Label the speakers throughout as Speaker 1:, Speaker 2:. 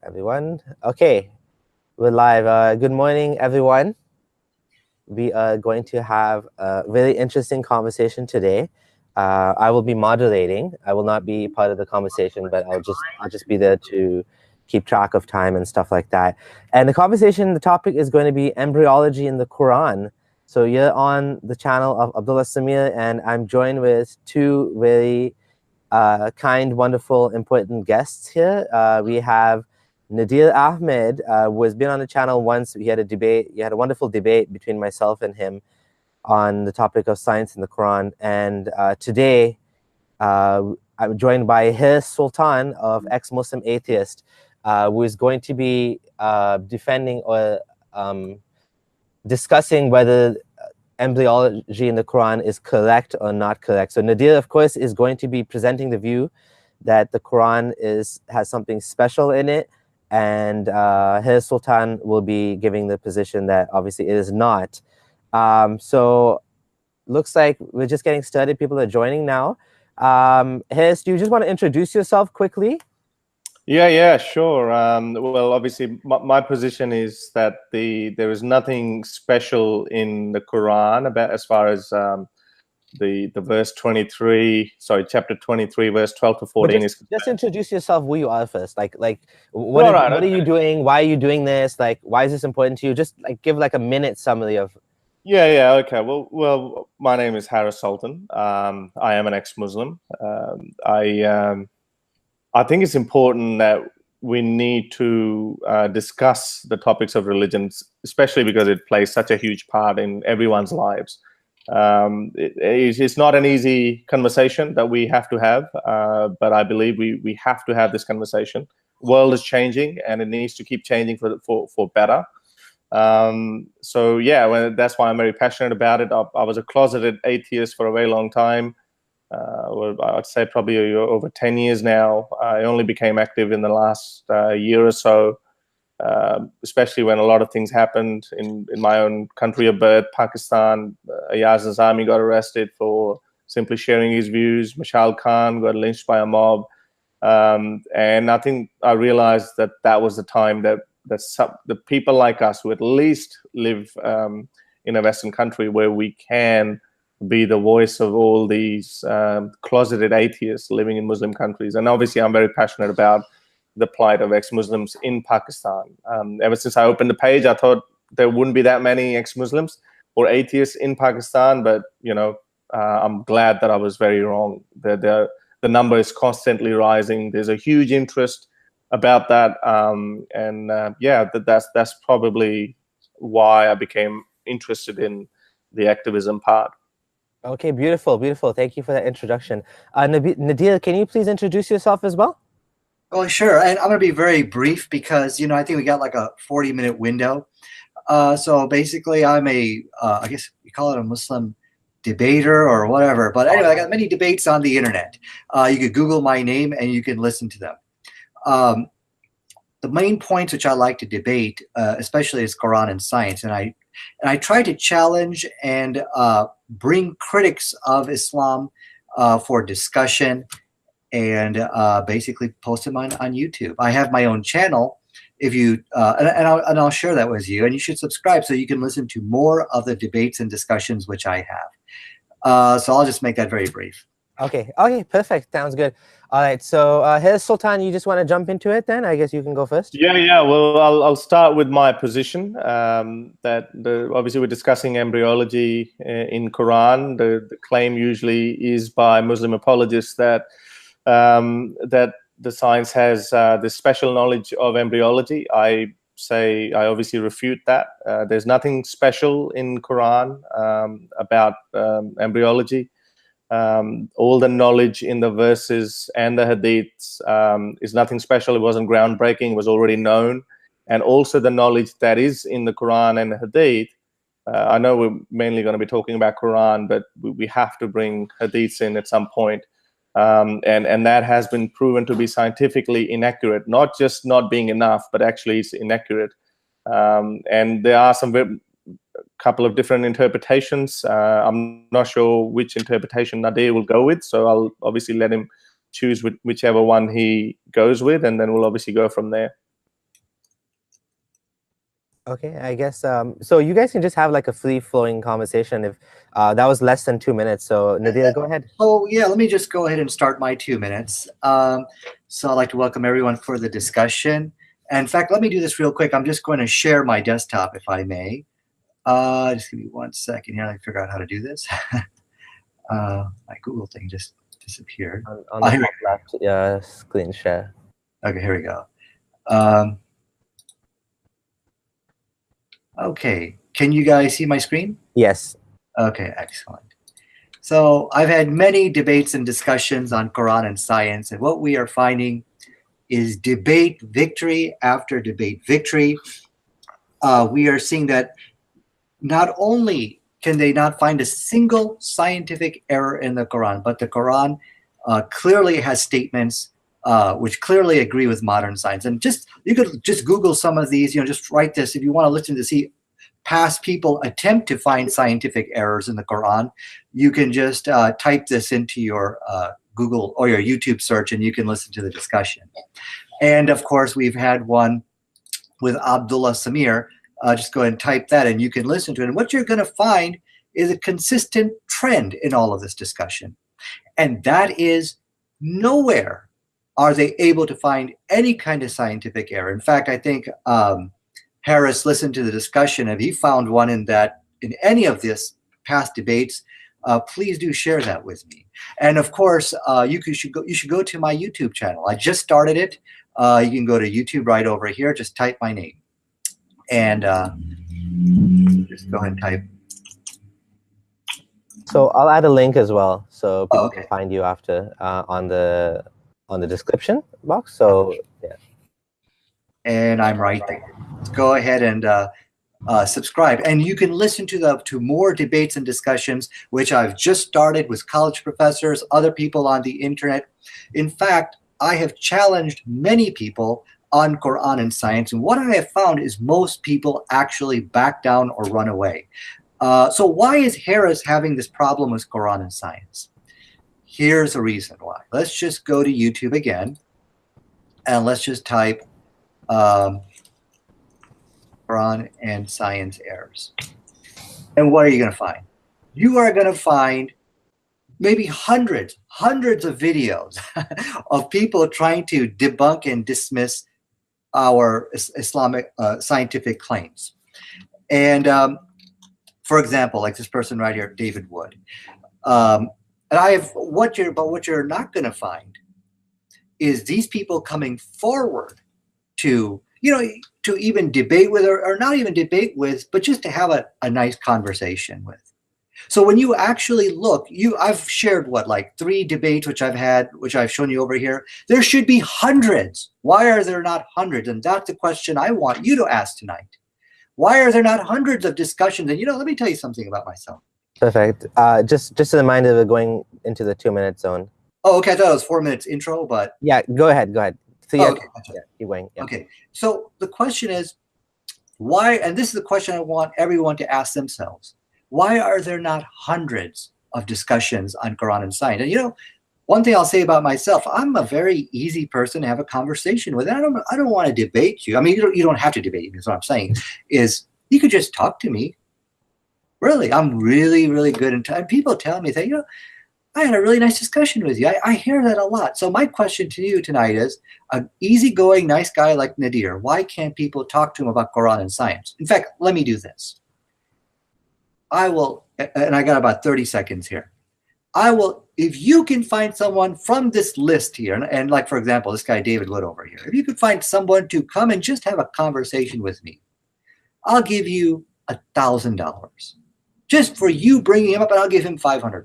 Speaker 1: Everyone. Okay, we're live. Good morning, everyone. We are going to have a really interesting conversation today. I will be moderating. I will not be part of the conversation, but I'll just be there to keep track of time and stuff like that. And the topic is going to be embryology in the Quran. So you're on the channel of Abdullah Samir, and I'm joined with two very kind, wonderful, important guests here. We have Nadir Ahmed, who has been on the channel once. We had a debate. You had a wonderful debate between myself and him on the topic of science in the Quran. And today, I'm joined by Haris Sultan of Ex-Muslim Atheist, who is going to be defending or discussing whether embryology in the Quran is correct or not correct. So Nadir, of course, is going to be presenting the view that the Quran has something special in it, and Haris Sultan will be giving the position that obviously it is not. So looks like we're just getting started. People are joining now. Haris, do you just want to introduce yourself quickly?
Speaker 2: Yeah, sure. Well, obviously, my position is that there is nothing special in the Quran about as far as the verse 23, sorry, chapter 23, verse 12 to 14 is.
Speaker 1: Just introduce yourself, who you are first. What are you doing? Why are you doing this? Like, why is this important to you? Just like give like a minute summary of.
Speaker 2: Yeah. Okay. Well, my name is Haris Sultan. I am an ex-Muslim. I think it's important that we need to discuss the topics of religions, especially because it plays such a huge part in everyone's lives. It's not an easy conversation that we have to have, but I believe we have to have this conversation. The world is changing, and it needs to keep changing for better. So yeah, that's why I'm very passionate about it. I was a closeted atheist for a very long time. I'd say probably over 10 years now. I only became active in the last year or so, especially when a lot of things happened in my own country of birth, Pakistan. Ayaz Nizami got arrested for simply sharing his views. Mashal Khan got lynched by a mob. And I think I realized that was the time that the people like us who at least live in a Western country where we can be the voice of all these closeted atheists living in Muslim countries. And obviously, I'm very passionate about the plight of ex-Muslims in Pakistan. Ever since I opened the page, I thought there wouldn't be that many ex-Muslims or atheists in Pakistan, but I'm glad that I was very wrong. The number is constantly rising. There's a huge interest about that, that's probably why I became interested in the activism part.
Speaker 1: Okay, beautiful. Thank you for that introduction. Nadir, can you please introduce yourself as well?
Speaker 3: Oh, sure. And I'm going to be very brief because, I think we got like a 40-minute window. So basically, I'm I guess you call it a Muslim debater or whatever. But anyway, I got many debates on the internet. You could Google my name and you can listen to them. The main points which I like to debate, especially is Quran and science. And I try to challenge and bring critics of Islam for discussion and basically post them on YouTube. I have my own channel. If you and I'll share that with you, and you should subscribe so you can listen to more of the debates and discussions which I have. So I'll just make that very brief.
Speaker 1: Okay, perfect. Sounds good. All right, so Haris Sultan, you just want to jump into it then? I guess you can go first.
Speaker 2: Yeah. Well, I'll start with my position. Obviously we're discussing embryology in Quran. The claim usually is by Muslim apologists that the science has this special knowledge of embryology. I obviously refute that. There's nothing special in Quran about embryology. All the knowledge in the verses and the hadiths is nothing special. It wasn't groundbreaking. It was already known. And also the knowledge that is in the Quran and the hadith. I know we're mainly going to be talking about Quran, but we have to bring hadiths in at some point. And that has been proven to be scientifically inaccurate, not just not being enough, but actually it's inaccurate. And there are some couple of different interpretations. I'm not sure which interpretation Nadir will go with, so I'll obviously let him choose whichever one he goes with, and then we'll obviously go from there.
Speaker 1: Okay, I guess so you guys can just have like a free-flowing conversation if that was less than 2 minutes. So Nadir, go ahead.
Speaker 3: Oh yeah, let me just go ahead and start my 2 minutes. So I'd like to welcome everyone for the discussion. And in fact, let me do this real quick. I'm just going to share my desktop, if I may. Just give me 1 second here. Let me figure out how to do this. My Google thing just disappeared.
Speaker 1: On the top left, screen share.
Speaker 3: Okay, here we go. Okay, can you guys see my screen?
Speaker 1: Yes.
Speaker 3: Okay, excellent. So I've had many debates and discussions on Quran and science, and what we are finding is debate victory after debate victory. We are seeing that not only can they not find a single scientific error in the Quran, but the Quran clearly has statements which clearly agree with modern science. And you could just Google some of these, just write this. If you want to listen to see past people attempt to find scientific errors in the Quran, you can just type this into your Google or your YouTube search, and you can listen to the discussion. And of course, we've had one with Abdullah Samir. Just go ahead and type that, and you can listen to it. And what you're going to find is a consistent trend in all of this discussion. And that is nowhere are they able to find any kind of scientific error. In fact, I think Haris listened to the discussion. If he found one in any of this past debates, please do share that with me. And of course, you should go to my YouTube channel. I just started it. You can go to YouTube right over here. Just type my name, and just go ahead and type.
Speaker 1: So I'll add a link as well, so people
Speaker 3: Okay.
Speaker 1: can find you after on the description box. So yeah.
Speaker 3: And I'm right there. Go ahead and subscribe, and you can listen to more debates and discussions, which I've just started with college professors, other people on the internet. In fact, I have challenged many people on Quran and science, and what I have found is most people actually back down or run away. So why is Haris having this problem with Quran and science? Here's a reason why. Let's just go to YouTube again, and let's just type Quran and science errors. And what are you going to find? You are going to find maybe hundreds of videos of people trying to debunk and dismiss our Islamic scientific claims. And for example, like this person right here, David Wood. And what you're not going to find is these people coming forward to even debate with, or not even debate with, but just to have a nice conversation with. So when you actually look, I've shared like 3 debates which I've shown you over here. There should be hundreds. Why are there not hundreds? And that's the question I want you to ask tonight. Why are there not hundreds of discussions? And let me tell you something about myself.
Speaker 1: Perfect. Just a reminder, we're going into the 2-minute zone.
Speaker 3: Oh, okay. I thought it was 4 minutes intro, but
Speaker 1: yeah, go ahead. So yeah,
Speaker 3: okay.
Speaker 1: Yeah, keep going. Yeah.
Speaker 3: Okay. So the question is, why? And this is the question I want everyone to ask themselves: why are there not hundreds of discussions on Quran and science? And one thing I'll say about myself, I'm a very easy person to have a conversation with. And I don't want to debate you. I mean, you don't have to debate me. Is what I'm saying is you could just talk to me. Really, I'm really, really good. And people tell me that, I had a really nice discussion with you. I hear that a lot. So my question to you tonight is, an easygoing, nice guy like Nadir, why can't people talk to him about Quran and science? In fact, let me do this. I will, and I got about 30 seconds here. I will, if you can find someone from this list here, and like, for example, this guy David Wood over here, if you could find someone to come and just have a conversation with me, I'll give you $1,000. Just for you bringing him up, and I'll give him $500.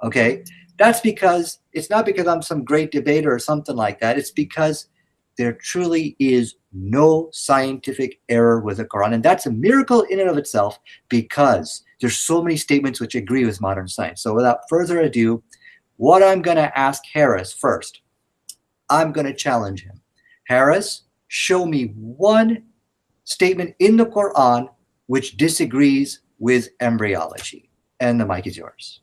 Speaker 3: Okay, that's because it's not because I'm some great debater or something like that. It's because there truly is no scientific error with the Quran, and that's a miracle in and of itself, because there's so many statements which agree with modern science. So without further ado, what I'm going to ask Haris first, I'm going to challenge him. Haris, show me one statement in the Quran which disagrees with embryology, and the mic is yours.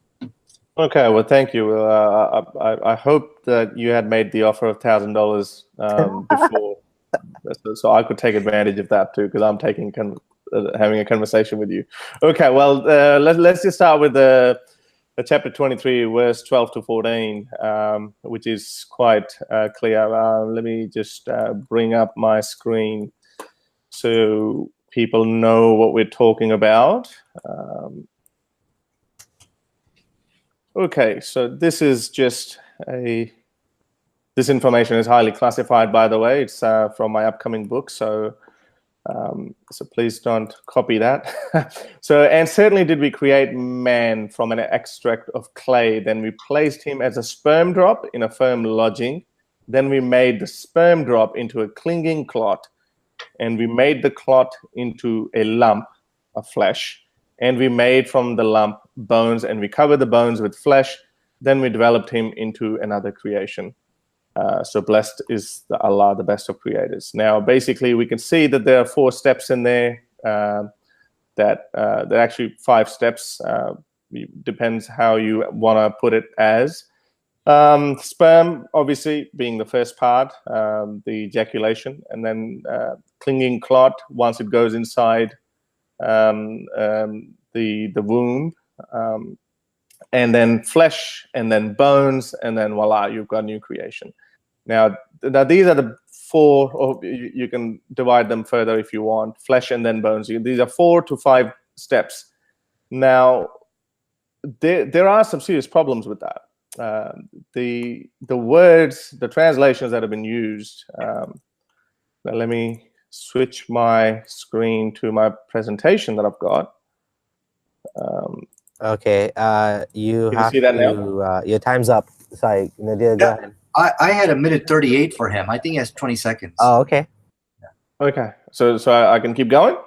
Speaker 2: Okay, well, thank you. I hope that you had made the offer of $1,000 before So I could take advantage of that too, because I'm having a conversation with you. Okay, well, let's just start with the chapter 23, verse 12 to 14, which is quite clear. Let me just bring up my screen so people know what we're talking about. Okay, so this is just this information is highly classified, by the way. It's from my upcoming book, so please don't copy that. So, and certainly did we create man from an extract of clay. Then we placed him as a sperm drop in a firm lodging. Then we made the sperm drop into a clinging clot, and we made the clot into a lump of flesh. And we made from the lump bones, and we covered the bones with flesh. Then we developed him into another creation. So blessed is Allah, the best of creators. Now, basically, we can see that there are 4 steps in there. There are actually 5 steps. Depends how you want to put it as. Sperm, obviously, being the first part, the ejaculation, and then clinging clot once it goes inside the womb, and then flesh, and then bones, and then voila, you've got new creation. Now these are the 4, or you can divide them further if you want, flesh and then bones. These are 4 to 5 steps. Now, there are some serious problems with that. The words, the translations that have been used. Now let me switch my screen to my presentation that I've got.
Speaker 1: Okay, you have
Speaker 2: see that
Speaker 1: to.
Speaker 2: now?
Speaker 1: Your time's up. Sorry, Nadir, go ahead.
Speaker 3: I had 1:38 for him. I think he has 20 seconds.
Speaker 1: Oh, okay.
Speaker 2: Okay, so I can keep going?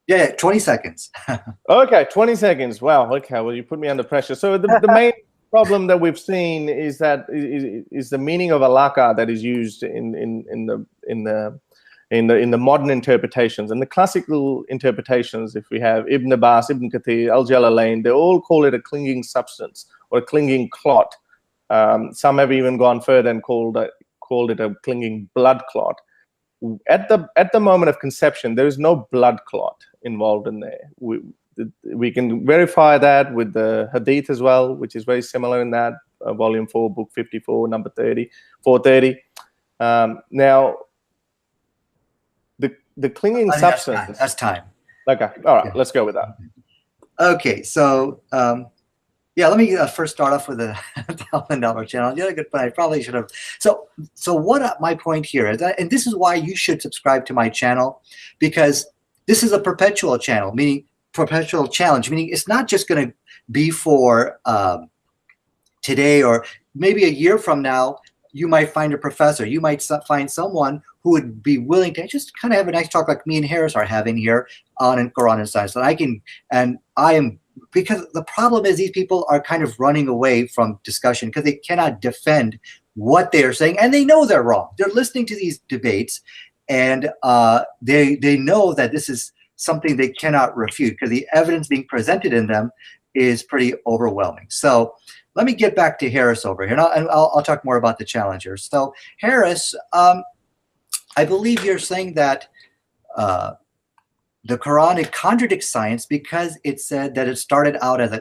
Speaker 3: Yeah, 20 seconds.
Speaker 2: Okay, 20 seconds. Wow. Okay, well, you put me under pressure. So the main problem that we've seen is that is the meaning of alaka that is used in the modern interpretations. And the classical interpretations, if we have Ibn Abbas, Ibn Kathir, Al-Jalalain, they all call it a clinging substance or a clinging clot. Some have even gone further and called it a clinging blood clot. At the moment of conception, there is no blood clot involved in there. We can verify that with the hadith as well, which is very similar in that, volume 4, book 54, number 430. Now, the clinging substance.
Speaker 3: That's time.
Speaker 2: Okay, all right, let's go with that.
Speaker 3: Okay, so yeah, let me first start off with the $1,000 challenge. Yeah, good point. I probably should have. So what my point here is, and this is why you should subscribe to my channel, because this is a perpetual channel, meaning perpetual challenge, meaning it's not just going to be for today, or maybe a year from now. You might find a professor. You might find someone who would be willing to just kind of have a nice talk like me and Harris are having here on Qur'an and Science. Because the problem is these people are kind of running away from discussion because they cannot defend what they are saying, and they know they're wrong. They're listening to these debates, and they know that this is something they cannot refute because the evidence being presented in them is pretty overwhelming. So let me get back to Harris over here, and I'll talk more about the challengers. So Harris, I believe you're saying that the Quran, it contradicts science because it said that it started out as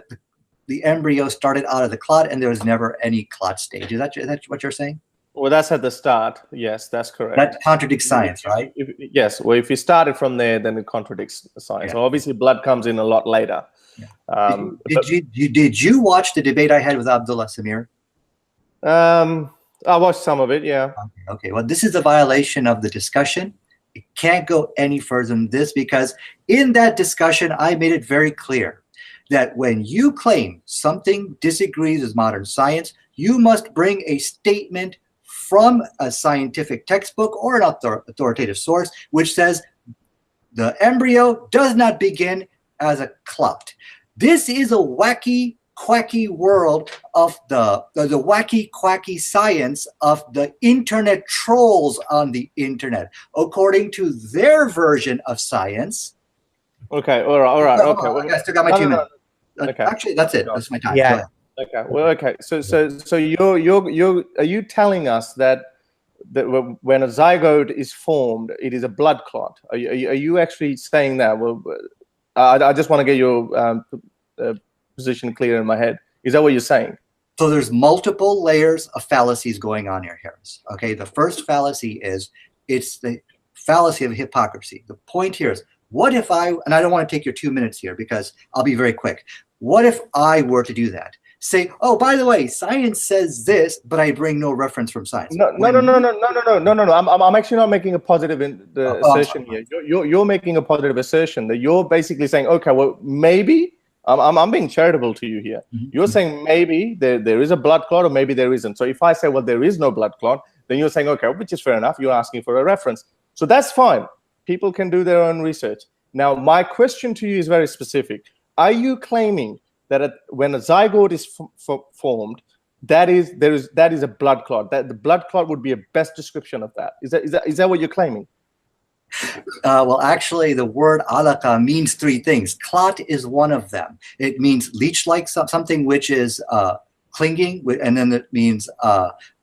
Speaker 3: the embryo started out of the clot and there was never any clot stage. Is that what you're saying?
Speaker 2: Well, that's at the start. Yes, that's correct.
Speaker 3: That contradicts science, right?
Speaker 2: Yes. Well, if you started from there, then it contradicts science. Yeah. So obviously, blood comes in a lot later. Yeah.
Speaker 3: Did you watch the debate I had with Abdullah Samir?
Speaker 2: I watched some of it. Yeah.
Speaker 3: Okay. Well, this is a violation of the discussion. It can't go any further than this, because in that discussion, I made it very clear that when you claim something disagrees with modern science, you must bring a statement from a scientific textbook or an authoritative source which says the embryo does not begin as a clot. This is a wacky, quacky world of the wacky, quacky science of the internet trolls on the internet. According to their version of science.
Speaker 2: Okay, all right.
Speaker 3: Okay. I still got my 2 minutes. Okay. Actually, that's it. That's my time.
Speaker 1: Yeah.
Speaker 2: Okay. Well, okay. So are you telling us that when a zygote is formed, it is a blood clot. Are you actually saying that? Well, I just want to get your position clear in my head. Is that what you're saying?
Speaker 3: So there's multiple layers of fallacies going on here, Harris. Okay, the first fallacy is it's the fallacy of hypocrisy. The point here is, what if and I don't want to take your 2 minutes here because I'll be very quick. What if I were to do that? Say, oh, by the way, science says this, but I bring no reference from science.
Speaker 2: No. I'm actually not making a positive assertion here. You're making a positive assertion that you're basically saying, okay, well, maybe I'm being charitable to you here. Mm-hmm. You're saying maybe there is a blood clot or maybe there isn't. So if I say, well, there is no blood clot, then you're saying, okay, which is fair enough. You're asking for a reference. So that's fine. People can do their own research. Now, my question to you is very specific. Are you claiming that when a zygote is formed, that is a blood clot? That the blood clot would be a best description of that? Is that what you're claiming?
Speaker 3: Well, actually, the word alaka means three things. Clot is one of them. It means leech-like, something which is clinging, and then it means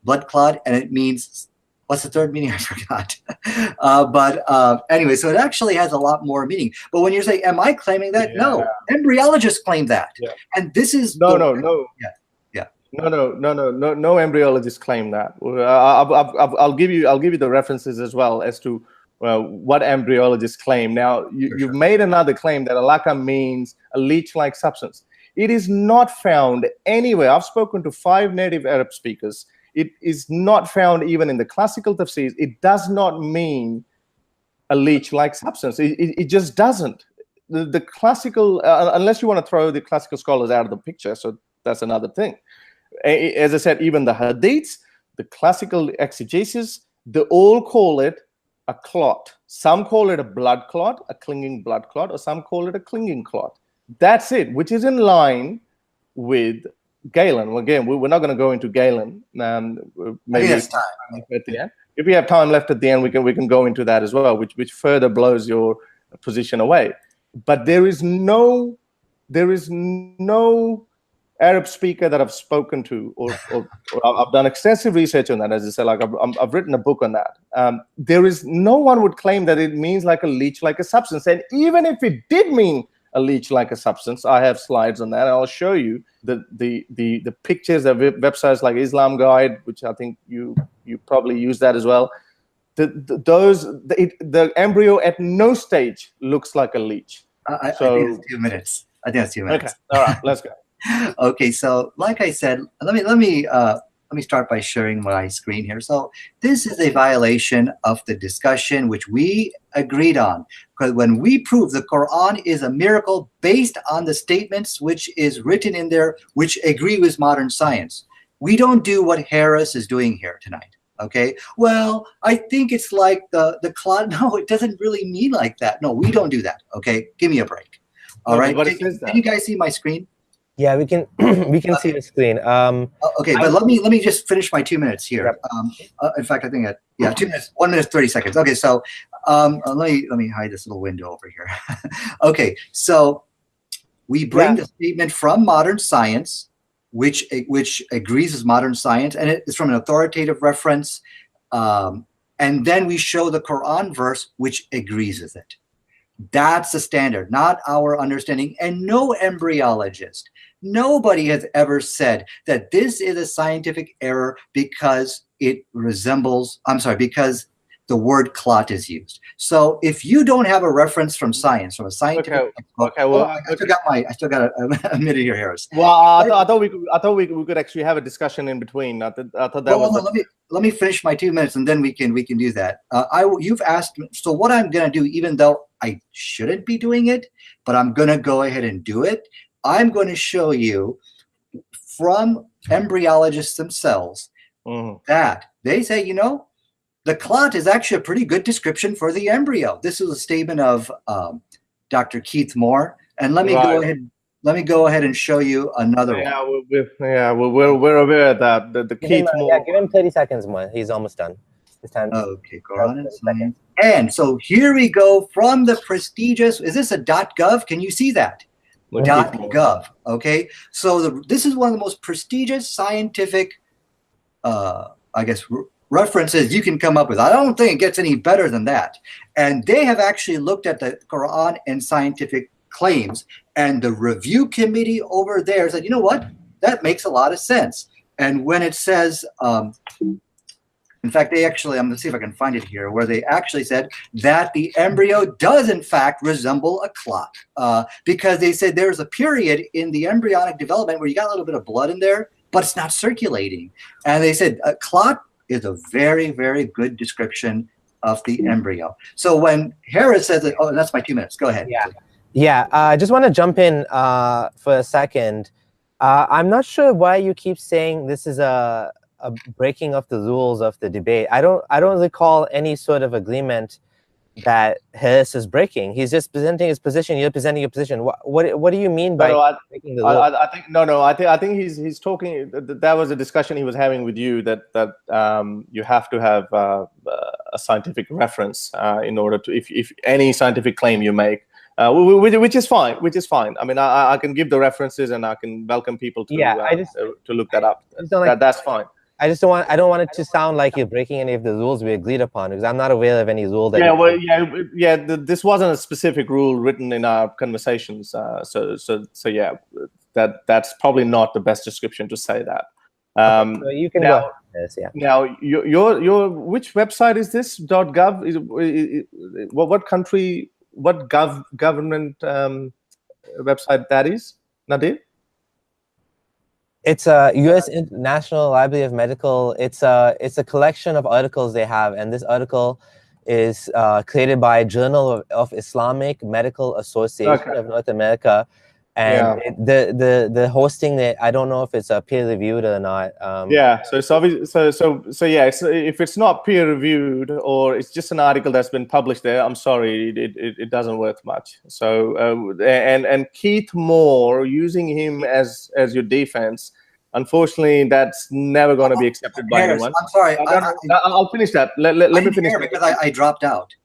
Speaker 3: blood clot, and it means, what's the third meaning? I forgot. But anyway, so it actually has a lot more meaning. But when you're saying, am I claiming that? Yeah. No, embryologists claim that. Yeah. And this is
Speaker 2: no.
Speaker 3: Yeah.
Speaker 2: No embryologists claim that. I'll give you the references as well as to what embryologists claim. Now, you've made another claim that alaka means a leech-like substance. It is not found anywhere. I've spoken to 5 native Arab speakers. It is not found even in the classical tafsirs. It does not mean a leech-like substance. It just doesn't. The classical, unless you want to throw the classical scholars out of the picture, so that's another thing. As I said, even the hadiths, the classical exegesis, they all call it a clot. Some call it a blood clot, a clinging blood clot, or some call it a clinging clot. That's it, which is in line with Galen. Well, again, we're not going to go into Galen. Maybe
Speaker 3: it's time
Speaker 2: at the end. If we have time left at the end, we can go into that as well, which further blows your position away. But there is no Arab speaker that I've spoken to, or I've done extensive research on that. As I said, like I've written a book on that. There is no one would claim that it means like a leech, like a substance. And even if it did mean a leech like a substance, I have slides on that. And I'll show you the pictures of websites like Islam Guide, which I think you probably use that as well. The embryo at no stage looks like a leech.
Speaker 3: I think it's 2 minutes.
Speaker 2: Okay, all right, let's go.
Speaker 3: Okay, so like I said, let me start by sharing my screen here. So this is a violation of the discussion which we agreed on, because when we prove the Quran is a miracle based on the statements which is written in there, which agree with modern science, we don't do what Harris is doing here tonight. Okay, well, I think it's like the clot. No, it doesn't really mean like that. No, we don't do that. Okay, give me a break. All right, can you guys see my screen?
Speaker 1: Yeah, we can see the screen.
Speaker 3: Okay, but let me just finish my 2 minutes here.
Speaker 1: Yep.
Speaker 3: In fact, I think 2 minutes, 1 minute 30 seconds. Okay, so let me hide this little window over here. Okay, so we bring the statement from modern science, which agrees with modern science, and it is from an authoritative reference, and then we show the Quran verse which agrees with it. That's the standard, not our understanding. And no embryologist, nobody has ever said that this is a scientific error because it resembles, because the word clot is used. So if you don't have a reference from science, from a scientific I still got a minute here, Harris.
Speaker 2: Well, I thought we could actually have a discussion in between. I thought that was.
Speaker 3: Let me finish my 2 minutes, and then we can do that. You've asked, so what I'm going to do, even though I shouldn't be doing it, but I'm going to go ahead and do it. I'm going to show you from embryologists themselves that they say, the clot is actually a pretty good description for the embryo. This is a statement of Dr. Keith Moore, and let me go ahead and show you another one.
Speaker 2: We're aware of that. The Keith Moore.
Speaker 1: Yeah, give him 30 seconds more. He's almost done. It's time.
Speaker 3: Okay, Quran and science. And so here we go from the prestigious. Is this a .gov? Can you see that? .gov. Okay, so this is one of the most prestigious scientific, references you can come up with. I don't think it gets any better than that. And they have actually looked at the Quran and scientific claims, and the review committee over there said, you know what, that makes a lot of sense. And when it says, in fact, they actually, I'm going to see if I can find it here, where they actually said that the embryo does in fact resemble a clot, because they said there's a period in the embryonic development where you got a little bit of blood in there, but it's not circulating. And they said a clot is a very, very good description of the embryo. So when Haris says that, oh, that's my 2 minutes. Go ahead.
Speaker 1: Yeah. I just want to jump in for a second. I'm not sure why you keep saying this is a breaking of the rules of the debate. I don't recall any sort of agreement that Haris is breaking. He's just presenting his position. You're presenting your position. What do you mean by breaking the rules?
Speaker 2: I think he's talking. That was a discussion he was having with you, that you have to have a scientific reference in order to, if any scientific claim you make. Which is fine. I mean, I can give the references and I can welcome people to look that up. That's fine.
Speaker 1: I don't want it to sound like you're breaking any of the rules we agreed upon, because I'm not aware of any rule that.
Speaker 2: This wasn't a specific rule written in our conversations. So yeah, that's probably not the best description to say that.
Speaker 1: So you can go. Yes, yeah.
Speaker 2: Now, your which website is this? .gov? What country? What government website that is, Nadir?
Speaker 1: It's a U.S. National Library of Medical. It's a collection of articles they have, and this article is created by Journal of Islamic Medical Association of North America, and the hosting that, I don't know if it's peer reviewed or not.
Speaker 2: So it's obvious. So yeah. So if it's not peer reviewed or it's just an article that's been published there, I'm sorry, it doesn't worth much. So and Keith Moore, using him as your defense, unfortunately, that's never going to be accepted by anyone.
Speaker 3: I'm sorry.
Speaker 2: I'll finish that. Let me finish
Speaker 3: because I dropped out.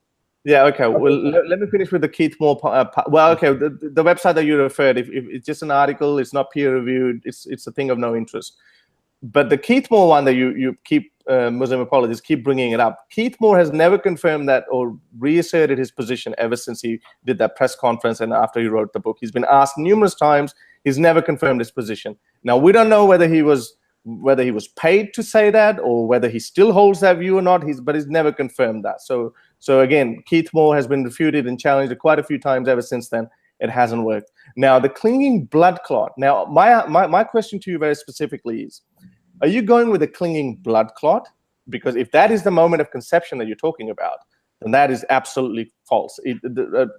Speaker 2: Yeah, okay. Well, let me finish with the Keith Moore. The website that you referred, if it's just an article, it's not peer reviewed, it's a thing of no interest. But the Keith Moore one that you keep, Muslim apologists keep bringing it up. Keith Moore has never confirmed that or reasserted his position ever since he did that press conference and after he wrote the book. He's been asked numerous times. He's never confirmed his position. Now, we don't know whether he was paid to say that or whether he still holds that view or not. But he's never confirmed that. So again, Keith Moore has been refuted and challenged quite a few times ever since then. It hasn't worked. Now, the clinging blood clot. Now, my question to you very specifically is, are you going with a clinging blood clot? Because if that is the moment of conception that you're talking about, then that is absolutely false.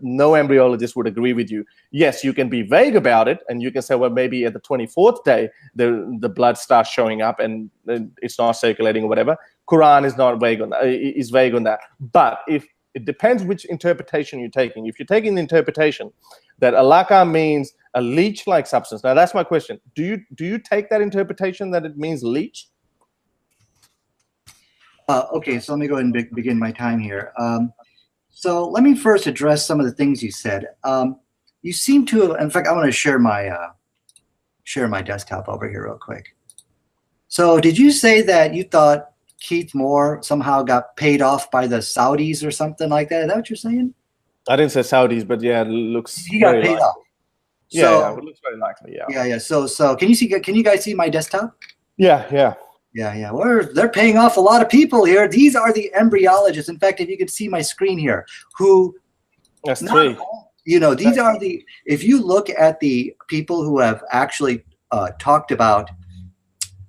Speaker 2: No embryologist would agree with you. Yes, you can be vague about it, and you can say, well, maybe at the 24th day, the blood starts showing up and it's not circulating or whatever. Qur'an is not vague on that. Is vague on that. But if it depends which interpretation you're taking. If you're taking the interpretation that alaka means a leech-like substance, now that's my question. Do you take that interpretation that it means leech?
Speaker 3: Okay, so let me go ahead and begin my time here. So let me first address some of the things you said. You seem to have, in fact, I want to share my desktop over here real quick. So did you say that you thought Keith Moore somehow got paid off by the Saudis or something like that? Is that what you're saying?
Speaker 2: I didn't say Saudis, but yeah, it looks
Speaker 3: he got paid off.
Speaker 2: Yeah, it looks very likely.
Speaker 3: Yeah. So can you guys see my desktop?
Speaker 2: Yeah.
Speaker 3: They're paying off a lot of people here. These are the embryologists. In fact, if you could see my screen here,
Speaker 2: that's three.
Speaker 3: These are the. If you look at the people who have actually talked about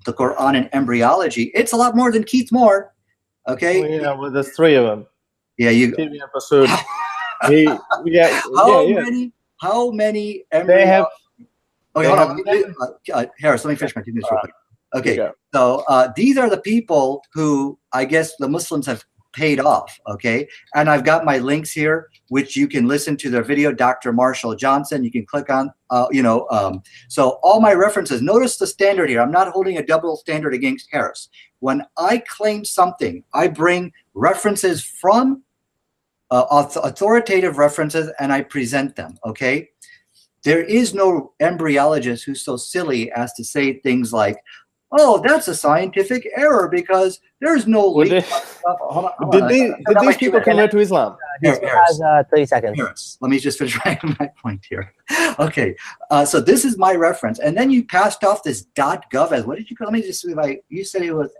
Speaker 3: the Qur'an and embryology, it's a lot more than Keith Moore. Okay.
Speaker 2: Well, there's three of them.
Speaker 3: Yeah, you. How many embryologists?
Speaker 2: They have.
Speaker 3: Okay, hold on. Haris, let me finish my 2 minutes real quick. Okay, so these are the people who I guess the Muslims have paid off, okay? And I've got my links here, which you can listen to their video, Dr. Marshall Johnson. You can click on, so all my references, notice the standard here. I'm not holding a double standard against Haris. When I claim something, I bring references from authoritative references and I present them, okay? There is no embryologist who's so silly as to say things like, oh, that's a scientific error because there's no
Speaker 2: Well,
Speaker 3: leak. Hold on.
Speaker 2: Did these people convert to Islam?
Speaker 1: He still has 30 seconds.
Speaker 3: Harris. Let me just finish my point here. Okay, so this is my reference, and then you passed off this .gov as, what did you call? Let me just see. You said it was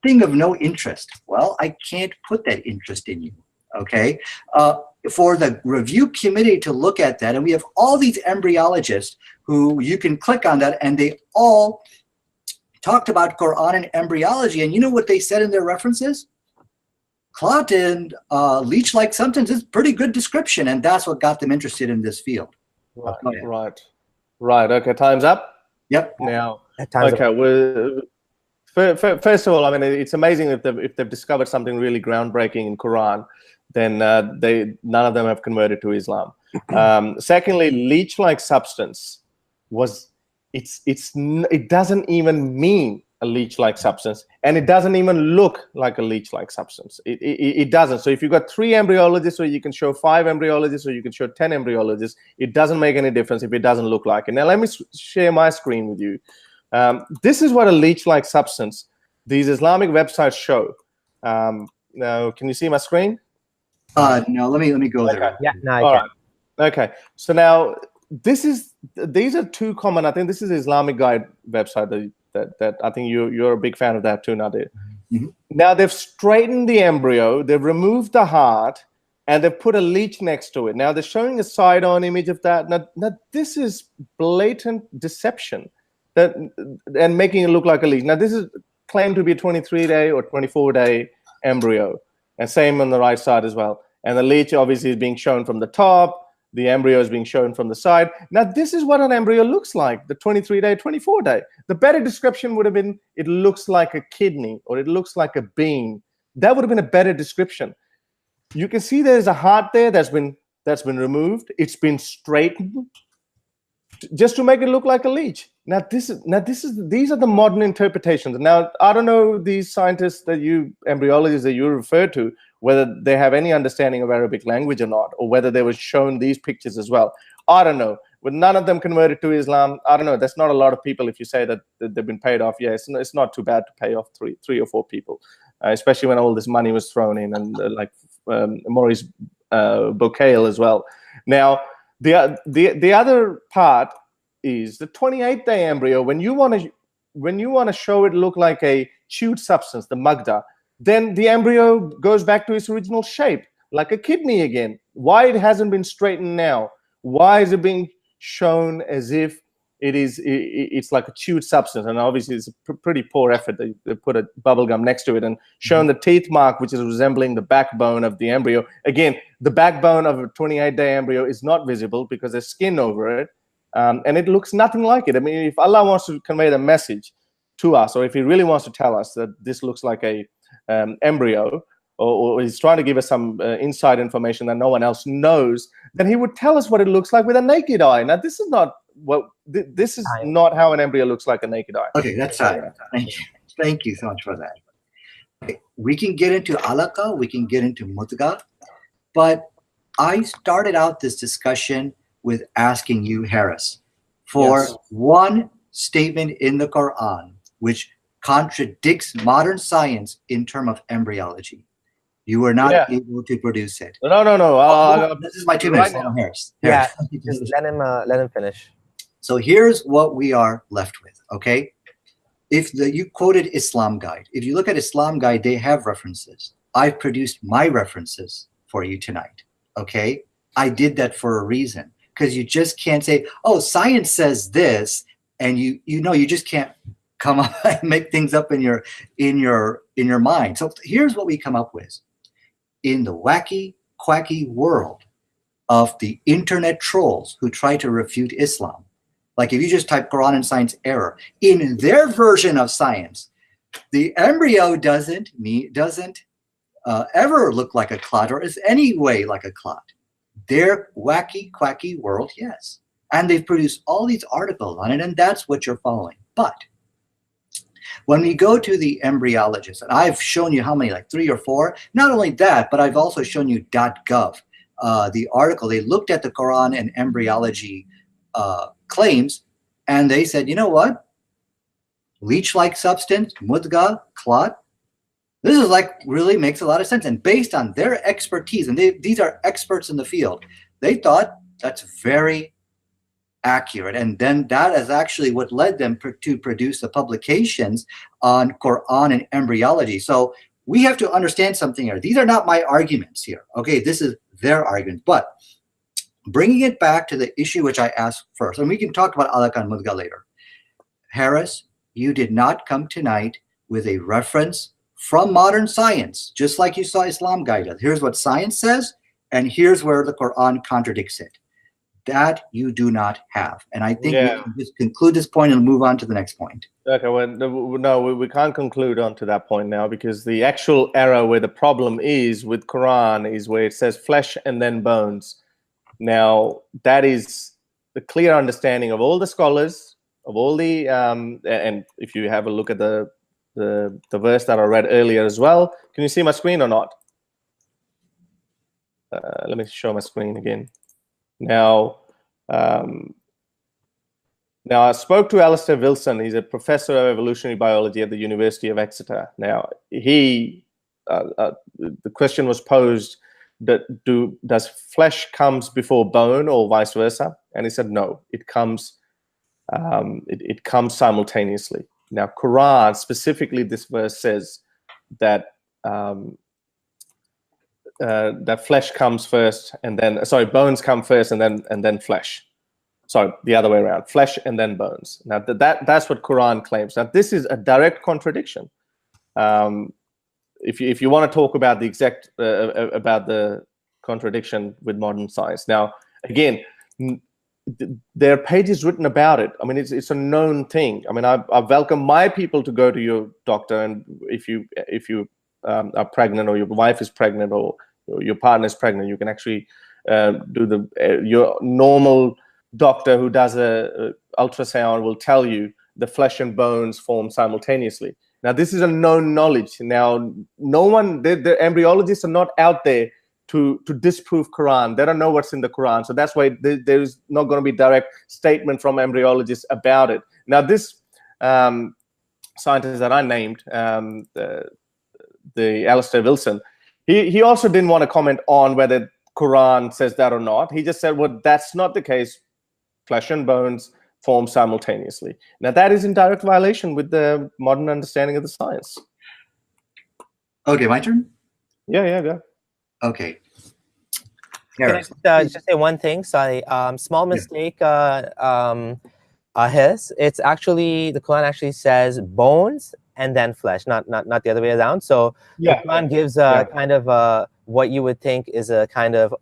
Speaker 3: thing of no interest. Well, I can't put that interest in you. Okay, for the review committee to look at that, and we have all these embryologists who you can click on that, and they all talked about Qur'an and embryology, and you know what they said in their references? Clot and leech-like substance is pretty good description, and that's what got them interested in this field.
Speaker 2: Right. Okay, time's up.
Speaker 3: Yep.
Speaker 2: Now, okay. Well, first of all, I mean, it's amazing if they've discovered something really groundbreaking in Quran, then none of them have converted to Islam. Secondly, leech-like substance it doesn't even mean a leech-like substance, and it doesn't even look like a leech-like substance. It doesn't. So if you've got 3 embryologists, or you can show 5 embryologists, or you can show 10 embryologists, it doesn't make any difference if it doesn't look like it. Now let me share my screen with you. This is what a leech-like substance these Islamic websites show. Now, can you see my screen?
Speaker 3: No, let me go there.
Speaker 1: Okay. Yeah, no, I
Speaker 2: All
Speaker 1: can.
Speaker 2: right. Okay. So now these are 2 common. I think this is the Islamic Guide website that I think you're a big fan of that too, Nadir.
Speaker 3: Mm-hmm.
Speaker 2: Now they've straightened the embryo, they've removed the heart, and they've put a leech next to it. Now they're showing a side-on image of that. Now this is blatant deception and making it look like a leech. Now this is claimed to be a 23-day or 24-day embryo, and same on the right side as well. And the leech obviously is being shown from the top. The embryo is being shown from the side. Now, this is what an embryo looks like, the 23-day, 24-day. The better description would have been, it looks like a kidney, or it looks like a bean. That would have been a better description. You can see there's a heart there that's been removed. It's been straightened just to make it look like a leech. Now, these are the modern interpretations. Now, I don't know these scientists embryologists that you refer to, whether they have any understanding of Arabic language or not, or whether they were shown these pictures as well. I don't know. With none of them converted to Islam, I don't know. That's not a lot of people. If you say that they've been paid off, yeah, it's not too bad to pay off three or 4 people, especially when all this money was thrown in, and like Maurice Bocale as well. Now, the other part is the 28-day embryo. When you want to show it look like a chewed substance, the magda, then the embryo goes back to its original shape, like a kidney again. Why it hasn't been straightened now? Why is it being shown as if it's like a chewed substance? And obviously it's a pretty poor effort. They put a bubble gum next to it and shown the teeth mark, which is resembling the backbone of the embryo. Again, the backbone of a 28-day embryo is not visible because there's skin over it, and it looks nothing like it. I mean, if Allah wants to convey the message to us, or if he really wants to tell us that this looks like a embryo, or he's trying to give us some inside information that no one else knows, then he would tell us what it looks like with a naked eye. Now, this is not not how an embryo looks like a naked eye.
Speaker 3: Okay, that's fine. Thank you so much for that. Okay, we can get into alaka, we can get into mudga, but I started out this discussion with asking you, Haris, for one statement in the Quran which contradicts modern science in terms of embryology. You were not able to produce it.
Speaker 2: No.
Speaker 3: This is my 2 minutes.
Speaker 2: Right
Speaker 3: Haris.
Speaker 1: Yeah, just let him finish.
Speaker 3: So here's what we are left with, okay? You quoted Islam Guide. If you look at Islam Guide, they have references. I've produced my references for you tonight, okay? I did that for a reason, because you just can't say, oh, science says this, and you just can't come up and make things up in your mind. So here's what we come up with. In the wacky, quacky world of the internet trolls who try to refute Islam, like if you just type Quran and science error, in their version of science, the embryo doesn't ever look like a clot or is any way like a clot. Their wacky, quacky world, yes. And they've produced all these articles on it, and that's what you're following. But when we go to the embryologists, and I've shown you how many, like 3 or 4, not only that, but I've also shown you .gov, the article. They looked at the Quran and embryology claims, and they said, you know what? leech-like substance, mudga, clot. This is like really makes a lot of sense. And based on their expertise, and these are experts in the field, they thought that's very accurate. And then that is actually what led them to produce the publications on Qur'an and embryology. So we have to understand something here. These are not my arguments here. Okay, this is their argument. But bringing it back to the issue which I asked first, and we can talk about alaq and mudga later. Haris, you did not come tonight with a reference from modern science, just like you saw Islam guide us. Here's what science says, and here's where the Quran contradicts it. That you do not have. And I think we can just conclude this point and move on to the next point.
Speaker 2: Okay, well, no, we can't conclude on to that point now, because the actual error where the problem is with Quran is where it says flesh and then bones. Now, that is the clear understanding of all the scholars, of all the, and if you have a look at the verse that I read earlier as well. Can you see my screen or not? Let me show my screen again. Now, I spoke to Alistair Wilson. He's a professor of evolutionary biology at the University of Exeter. Now, the question was posed that does flesh comes before bone or vice versa? And he said no. It comes simultaneously. Now, Quran specifically, this verse says that that flesh comes first, and then bones come first, and then flesh. Sorry, the other way around: flesh and then bones. Now that's what Quran claims. Now this is a direct contradiction. If you want to talk about the exact about the contradiction with modern science, now again, there are pages written about it. I mean, it's a known thing. I mean, I welcome my people to go to your doctor, and if you are pregnant, or your wife is pregnant, or your partner is pregnant, you can actually do your normal doctor who does a ultrasound will tell you the flesh and bones form simultaneously. Now, this is a known knowledge. Now, no one, the embryologists are not out there to disprove Quran. They don't know what's in the Quran. So that's why there is not going to be direct statement from embryologists about it. Now, this scientist that I named, the Alistair Wilson, he also didn't want to comment on whether Quran says that or not. He just said, well, that's not the case. Flesh and bones form simultaneously. Now, that is in direct violation with the modern understanding of the science.
Speaker 3: Okay, my turn?
Speaker 2: Yeah, go.
Speaker 3: Okay.
Speaker 1: Can I just say one thing? Sorry, small mistake. His. It's actually, the Quran actually says bones and then flesh, not the other way around. So the Quran gives kind of what you would think is a kind of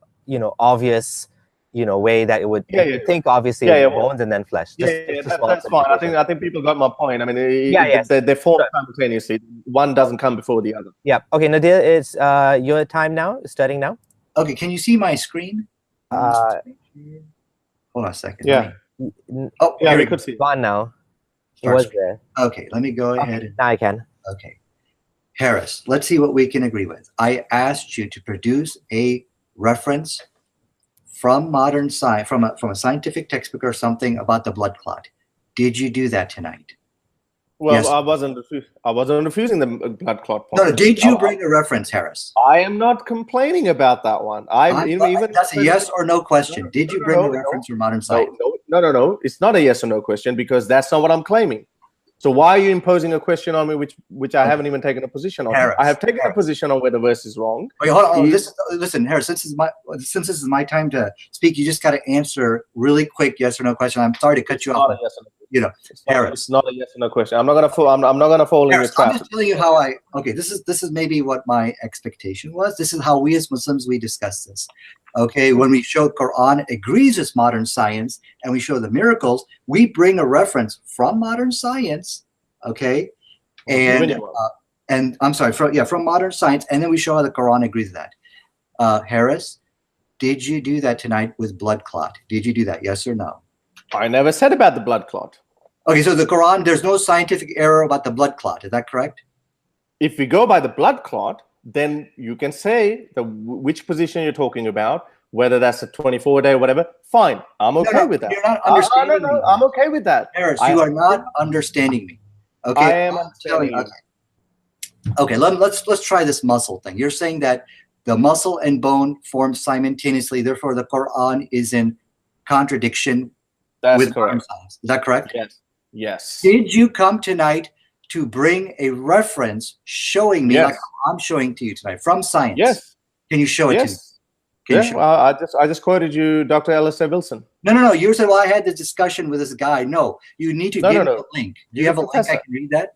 Speaker 1: obvious way that it would think obviously bones and then flesh.
Speaker 2: That's fine. I think people got my point. I mean, they form simultaneously. One doesn't come before the other.
Speaker 1: Yeah. Okay, Nadir, it's your time now. Starting now.
Speaker 3: Okay. Can you see my screen? Hold on a second.
Speaker 2: Yeah.
Speaker 3: Oh,
Speaker 2: yeah, we could see.
Speaker 1: Gone now. It was there.
Speaker 3: Okay. Let me go ahead.
Speaker 1: Now I can.
Speaker 3: Okay. Haris, let's see what we can agree with. I asked you to produce a reference from modern science, from a scientific textbook or something about the blood clot. Did you do that tonight?
Speaker 2: Well,
Speaker 3: yes.
Speaker 2: I wasn't refusing the blood clot point.
Speaker 3: No, did you bring a reference, Haris?
Speaker 2: I am not complaining about that one.
Speaker 3: That's a yes or no question. Did you bring a reference from modern science?
Speaker 2: No. It's not a yes or no question, because that's not what I'm claiming. So why are you imposing a question on me which I haven't even taken a position on?
Speaker 3: Haris,
Speaker 2: I have taken a position on where the verse is wrong.
Speaker 3: Wait, hold on. Listen, Haris, since this is my time to speak, you just got to answer really quick yes or no question. I'm sorry to cut you off. Haris,
Speaker 2: it's not a yes or no question. I'm not gonna fall in your trap.
Speaker 3: I'm just telling you how this is maybe what my expectation was. This is how we as Muslims, we discuss this. Okay, when we show Quran agrees with modern science and we show the miracles, we bring a reference from modern science, okay, and I'm sorry, from modern science, and then we show how the Quran agrees with that. Haris, did you do that tonight with blood clot? Did you do that? Yes or no?
Speaker 2: I never said about the blood clot.
Speaker 3: Okay, so the Quran, there's no scientific error about the blood clot. Is that correct?
Speaker 2: If we go by the blood clot, then you can say which position you're talking about, whether that's a 24-day or whatever. Fine, I'm okay with that.
Speaker 3: You're not understanding me.
Speaker 2: I'm okay with that.
Speaker 3: Haris, you are not understanding me. Okay,
Speaker 2: I am telling you.
Speaker 3: Okay, let's try this muscle thing. You're saying that the muscle and bone form simultaneously, therefore the Quran is in contradiction with modern science. Is that correct?
Speaker 2: Yes. Yes.
Speaker 3: Did you come tonight to bring a reference showing me, like I'm showing to you tonight, from science?
Speaker 2: Yes.
Speaker 3: Can you show it to me?
Speaker 2: I just quoted you Dr. Alistair Wilson.
Speaker 3: No. You said, well, I had this discussion with this guy. No, you need to give me the link. Do you have a link I can read that?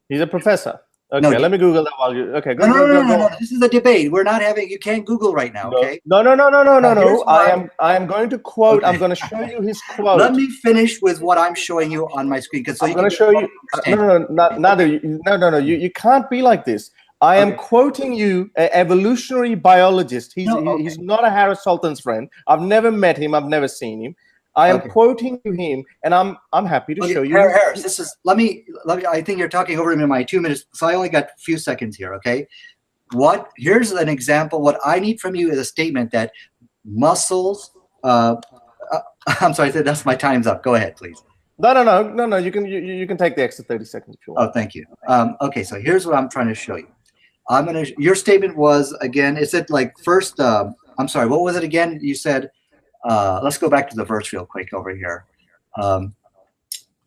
Speaker 2: He's a professor. Okay, let me Google that while you. Okay, go.
Speaker 3: No. This is a debate. We're not having. You can't Google right now. Okay.
Speaker 2: No. I am going to quote. Okay. I'm going to show you his quote.
Speaker 3: Let me finish with what I'm showing you on my screen, because
Speaker 2: I'm going to show you. No. You can't be like this. I am quoting you, an evolutionary biologist. He's not a Harris Sultan's friend. I've never met him. I've never seen him. I am quoting him, and I'm happy to show you.
Speaker 3: Harris, this is let me. I think you're talking over me in my 2 minutes, so I only got a few seconds here. Okay, here's an example. What I need from you is a statement that muscles. I'm sorry, that's my time's up. Go ahead, please.
Speaker 2: No. You can take the extra 30 seconds if you want.
Speaker 3: Oh, thank you. Okay, so here's what I'm trying to show you. Your statement was, again, is it like first? I'm sorry. What was it again? You said. Let's go back to the verse real quick over here.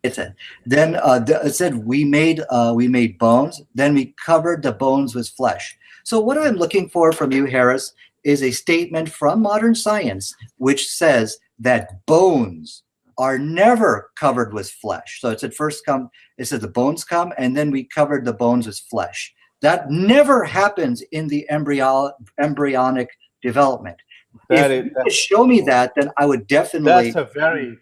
Speaker 3: It said we made bones, then we covered the bones with flesh. So what I'm looking for from you, Harris, is a statement from modern science which says that bones are never covered with flesh. So it said it said the bones come, and then we covered the bones with flesh. That never happens in the embryonic development. If you could show me that, then I would definitely.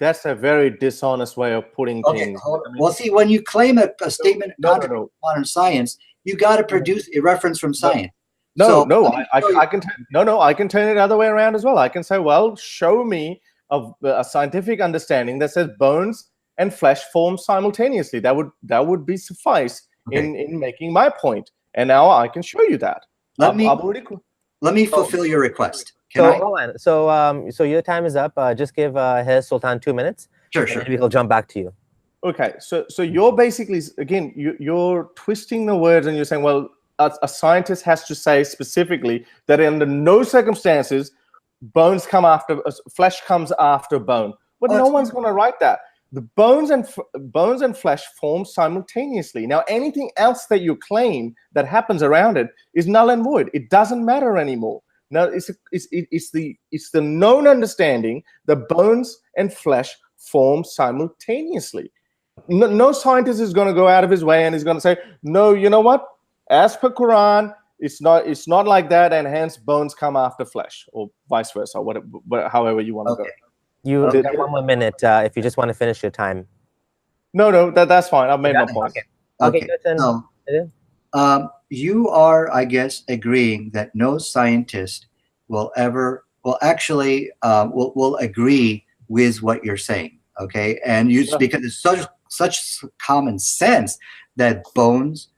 Speaker 2: That's a very dishonest way of putting things.
Speaker 3: Well, see, when you claim a statement contradicting modern science, you got to produce a reference from science.
Speaker 2: I can turn it the other way around as well. I can say, well, show me a scientific understanding that says bones and flesh form simultaneously. That would suffice in making my point. And now I can show you that.
Speaker 3: Let me fulfill your request.
Speaker 1: Hold on. So your time is up. Just give Harris Sultan 2 minutes.
Speaker 3: Sure.
Speaker 1: Maybe he'll jump back to you.
Speaker 2: Okay. So you're basically, again, you're twisting the words, and you're saying, well, a scientist has to say specifically that under no circumstances flesh comes after bone. But no one's going to write that. The bones and flesh form simultaneously. Now, anything else that you claim that happens around it is null and void. It doesn't matter anymore. Now, it's the known understanding that bones and flesh form simultaneously. No scientist is going to go out of his way and is going to say, no, you know what? As per Quran, it's not like that, and hence bones come after flesh, or vice versa, however you want to go.
Speaker 1: You got 1 more minute if you just want to finish your time.
Speaker 2: No, that's fine. I've made my point.
Speaker 3: Okay. You are, I guess, agreeing that no scientist will agree with what you're saying. Okay, and because it's such common sense that bones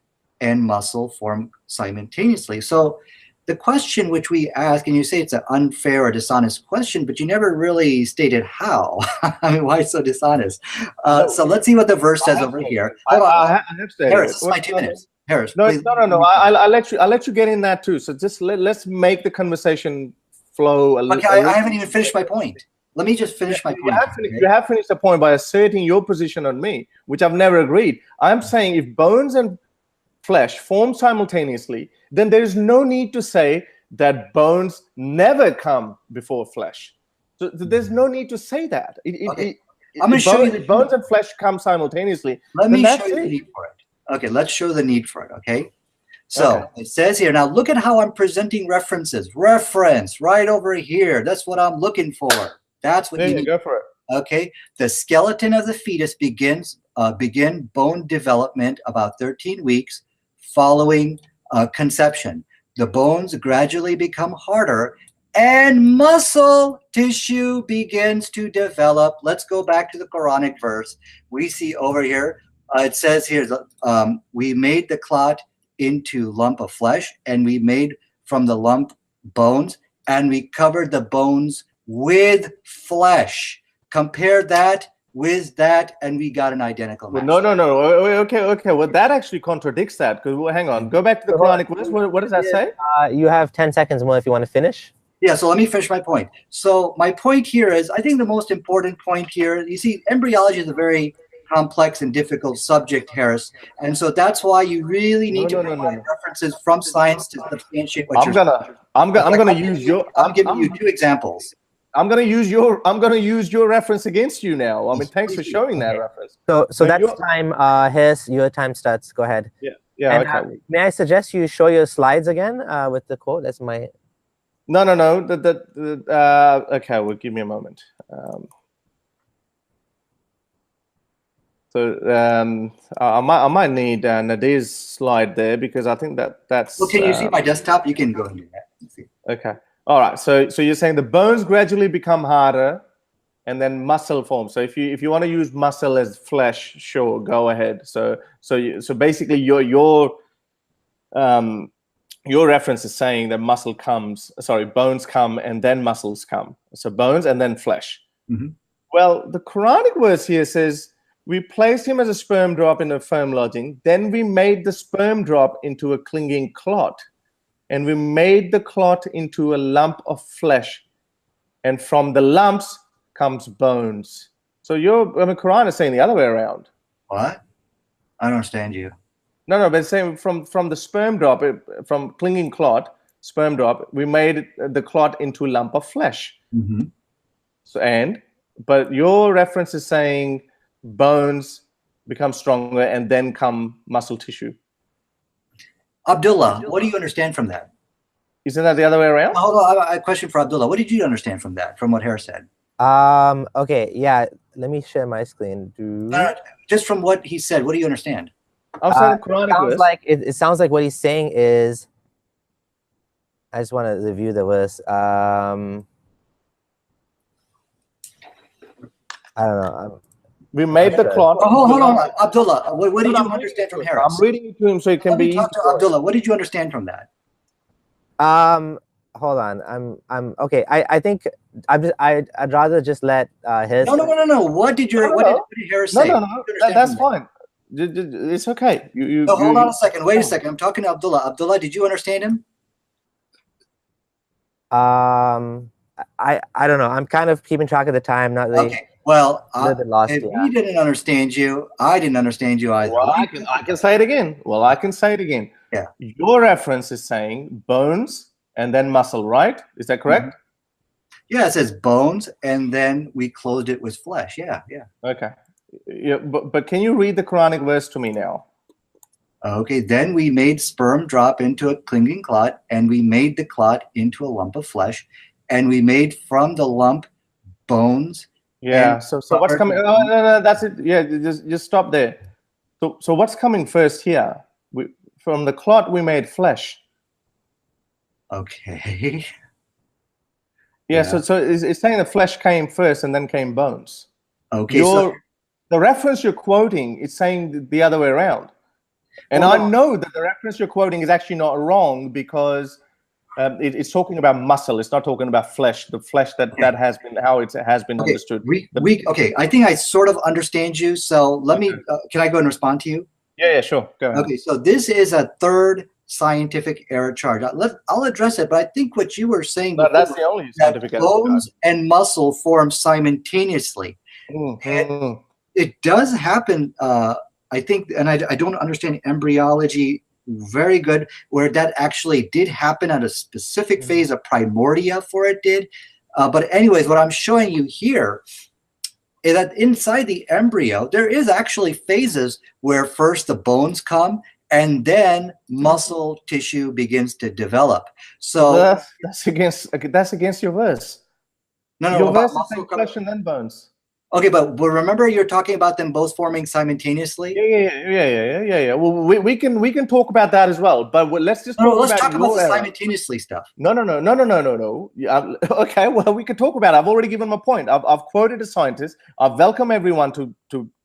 Speaker 3: and muscle form simultaneously. So the question which we ask, and you say it's an unfair or dishonest question, but you never really stated how. I mean, why so dishonest? So let's see what the verse says over here.
Speaker 2: I have to say,
Speaker 3: Harris, this is my 2 minutes. Harris,
Speaker 2: no. I'll let you get in that too. So just let's make the conversation flow a little.
Speaker 3: Okay, I haven't even finished my point. Let me just finish my point.
Speaker 2: You have finished the point by asserting your position on me, which I've never agreed. I'm saying if bones and flesh form simultaneously, then there is no need to say that bones never come before flesh. So there's no need to say that.
Speaker 3: I'm going to show you
Speaker 2: bones and flesh come simultaneously.
Speaker 3: Let me show you the need for it. Okay, let's show the need for it. Okay. So it says here, now look at how I'm presenting references. Reference right over here. That's what I'm looking for. That's what you need.
Speaker 2: Go for it.
Speaker 3: Okay. The skeleton of the fetus begin bone development about 13 weeks following conception. The bones gradually become harder and muscle tissue begins to develop. Let's go back to the Quranic verse. We see over here, it says here, we made the clot into lump of flesh, and we made from the lump bones, and we covered the bones with flesh. Compare that with that, and we got an identical match.
Speaker 2: Well, no. Okay. Well, that actually contradicts that. Because hang on, go back to the Quranic verse. What does that say?
Speaker 1: You have 10 seconds more if you want to finish.
Speaker 3: Yeah, so let me finish my point. So my point here is, I think the most important point here, you see, embryology is a very complex and difficult subject, Harris, and so that's why you really need to provide references from science to substantiate what you're saying.
Speaker 2: I'm gonna use your.
Speaker 3: I'm giving you 2 examples.
Speaker 2: I'm gonna use your reference against you now. I mean, thanks for showing that reference.
Speaker 1: So that's time. Harris, your time starts. Go ahead.
Speaker 2: Yeah.
Speaker 1: And,
Speaker 2: Okay.
Speaker 1: may I suggest you show your slides again with the quote? That's my.
Speaker 2: No. Okay, well, give me a moment. I might need Nadir's slide there, because I think that's.
Speaker 3: Well, can you see my desktop? You can go and do that.
Speaker 2: Okay. All right. So you're saying the bones gradually become harder, and then muscle forms. So if you want to use muscle as flesh, sure, go ahead. So basically your reference is saying that bones come and then muscles come. So bones and then flesh.
Speaker 3: Mm-hmm.
Speaker 2: Well, the Quranic verse here says, we placed him as a sperm drop in a firm lodging. Then we made the sperm drop into a clinging clot. And we made the clot into a lump of flesh. And from the lumps comes bones. So Quran is saying the other way around.
Speaker 3: What? I don't understand you.
Speaker 2: No, but it's saying from the sperm drop, from clinging clot, sperm drop, we made the clot into a lump of flesh.
Speaker 3: Mm-hmm.
Speaker 2: But your reference is saying bones become stronger and then come muscle tissue.
Speaker 3: Abdullah, what do you understand from that?
Speaker 2: Isn't that the other way around?
Speaker 3: Hold on, I have a question for Abdullah. What did you understand from that, from what Harris said?
Speaker 1: Okay, yeah. Let me share my screen.
Speaker 3: Just from what he said, what do you understand?
Speaker 2: I'm saying Quranic verse.
Speaker 1: It sounds like what he's saying is. I just want to review the verse. I don't know.
Speaker 2: We made the clot.
Speaker 3: Oh, hold on, Abdullah. What did you understand from Harris?
Speaker 2: I'm reading it to him so it can be.
Speaker 3: Talk to Abdullah. What did you understand from that?
Speaker 1: Hold on. I'm okay. I think I'd rather just let his.
Speaker 3: No. What did Harris say?
Speaker 2: No. That's fine. It's okay.
Speaker 3: Hold on a second. Wait a second. I'm talking to Abdullah. Abdullah, did you understand him?
Speaker 1: I don't know. I'm kind of keeping track of the time. Not really.
Speaker 3: Okay. Well,
Speaker 1: lost,
Speaker 3: if he didn't understand you, I didn't understand you either.
Speaker 2: Well, I can say it again.
Speaker 3: Yeah.
Speaker 2: Your reference is saying bones and then muscle, right? Is that correct?
Speaker 3: Mm-hmm. Yeah, it says bones, and then we closed it with flesh. Yeah.
Speaker 2: Okay. Yeah, but can you read the Quranic verse to me now?
Speaker 3: Okay, then we made sperm drop into a clinging clot, and we made the clot into a lump of flesh, and we made from the lump bones.
Speaker 2: Yeah. So what's coming? Oh, no, that's it. Yeah, just stop there. So what's coming first here? From the clot we made flesh.
Speaker 3: Okay.
Speaker 2: Yeah. So it's saying the flesh came first and then came bones.
Speaker 3: Okay.
Speaker 2: The reference you're quoting is saying the other way around. And I know that the reference you're quoting is actually not wrong, because it's talking about muscle. It's not talking about flesh. The flesh that has been how it has been understood.
Speaker 3: Okay. I think I sort of understand you. So let me. Can I go and respond to you?
Speaker 2: Yeah, sure. Go ahead.
Speaker 3: Okay. So this is a third scientific error charge. I'll address it, but I think what you were saying.
Speaker 2: That's the only scientific error.
Speaker 3: Bones and muscle form simultaneously. And it does happen. I think, and I don't understand embryology very good, where that actually did happen at a specific phase of primordia for it did. But anyways, what I'm showing you here is that inside the embryo, there is actually phases where first the bones come and then muscle tissue begins to develop. So
Speaker 2: that's against your verse.
Speaker 3: No,
Speaker 2: your verse is saying flesh and then bones.
Speaker 3: Okay, but remember you're talking about them both forming simultaneously?
Speaker 2: Yeah. Well, we can talk about that as well, but let's just
Speaker 3: talk about the simultaneously stuff.
Speaker 2: No. Okay, well, we could talk about it. I've already given my point. I've quoted a scientist. I welcome everyone to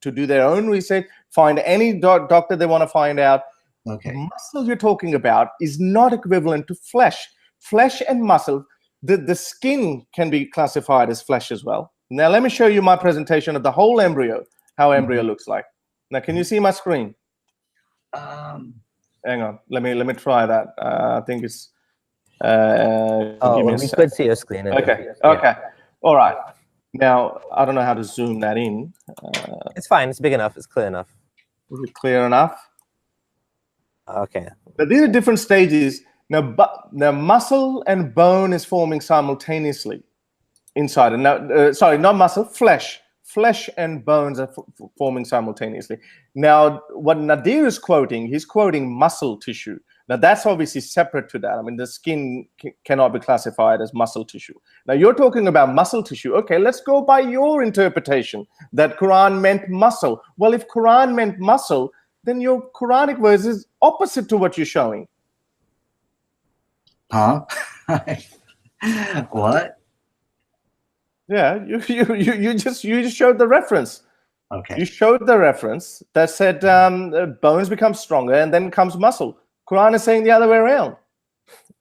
Speaker 2: do their own research, find any doctor they want to find out.
Speaker 3: Okay.
Speaker 2: Muscle you're talking about is not equivalent to flesh. Flesh and muscle, the skin can be classified as flesh as well. Now let me show you my presentation of the whole embryo, how embryo looks like. Now, can you see my screen? Hang on, let me try that. I think it's.
Speaker 1: We could see your screen.
Speaker 2: Okay. Okay. All right. Now I don't know how to zoom that in.
Speaker 1: It's fine. It's big enough. It's clear enough.
Speaker 2: Is it clear enough?
Speaker 1: Okay.
Speaker 2: But these are different stages. Now, the muscle and bone is forming simultaneously inside. And now, sorry, not muscle, flesh. Flesh and bones are forming simultaneously. Now, what Nadir is quoting, he's quoting muscle tissue. Now, that's obviously separate to that. I mean, the skin cannot be classified as muscle tissue. Now, you're talking about muscle tissue. Okay, let's go by your interpretation that Quran meant muscle. Well, if Quran meant muscle, then your Quranic verse is opposite to what you're showing.
Speaker 3: Huh? What?
Speaker 2: Yeah, you just showed the reference.
Speaker 3: Okay.
Speaker 2: You showed the reference that said bones become stronger and then comes muscle. Quran is saying the other way around.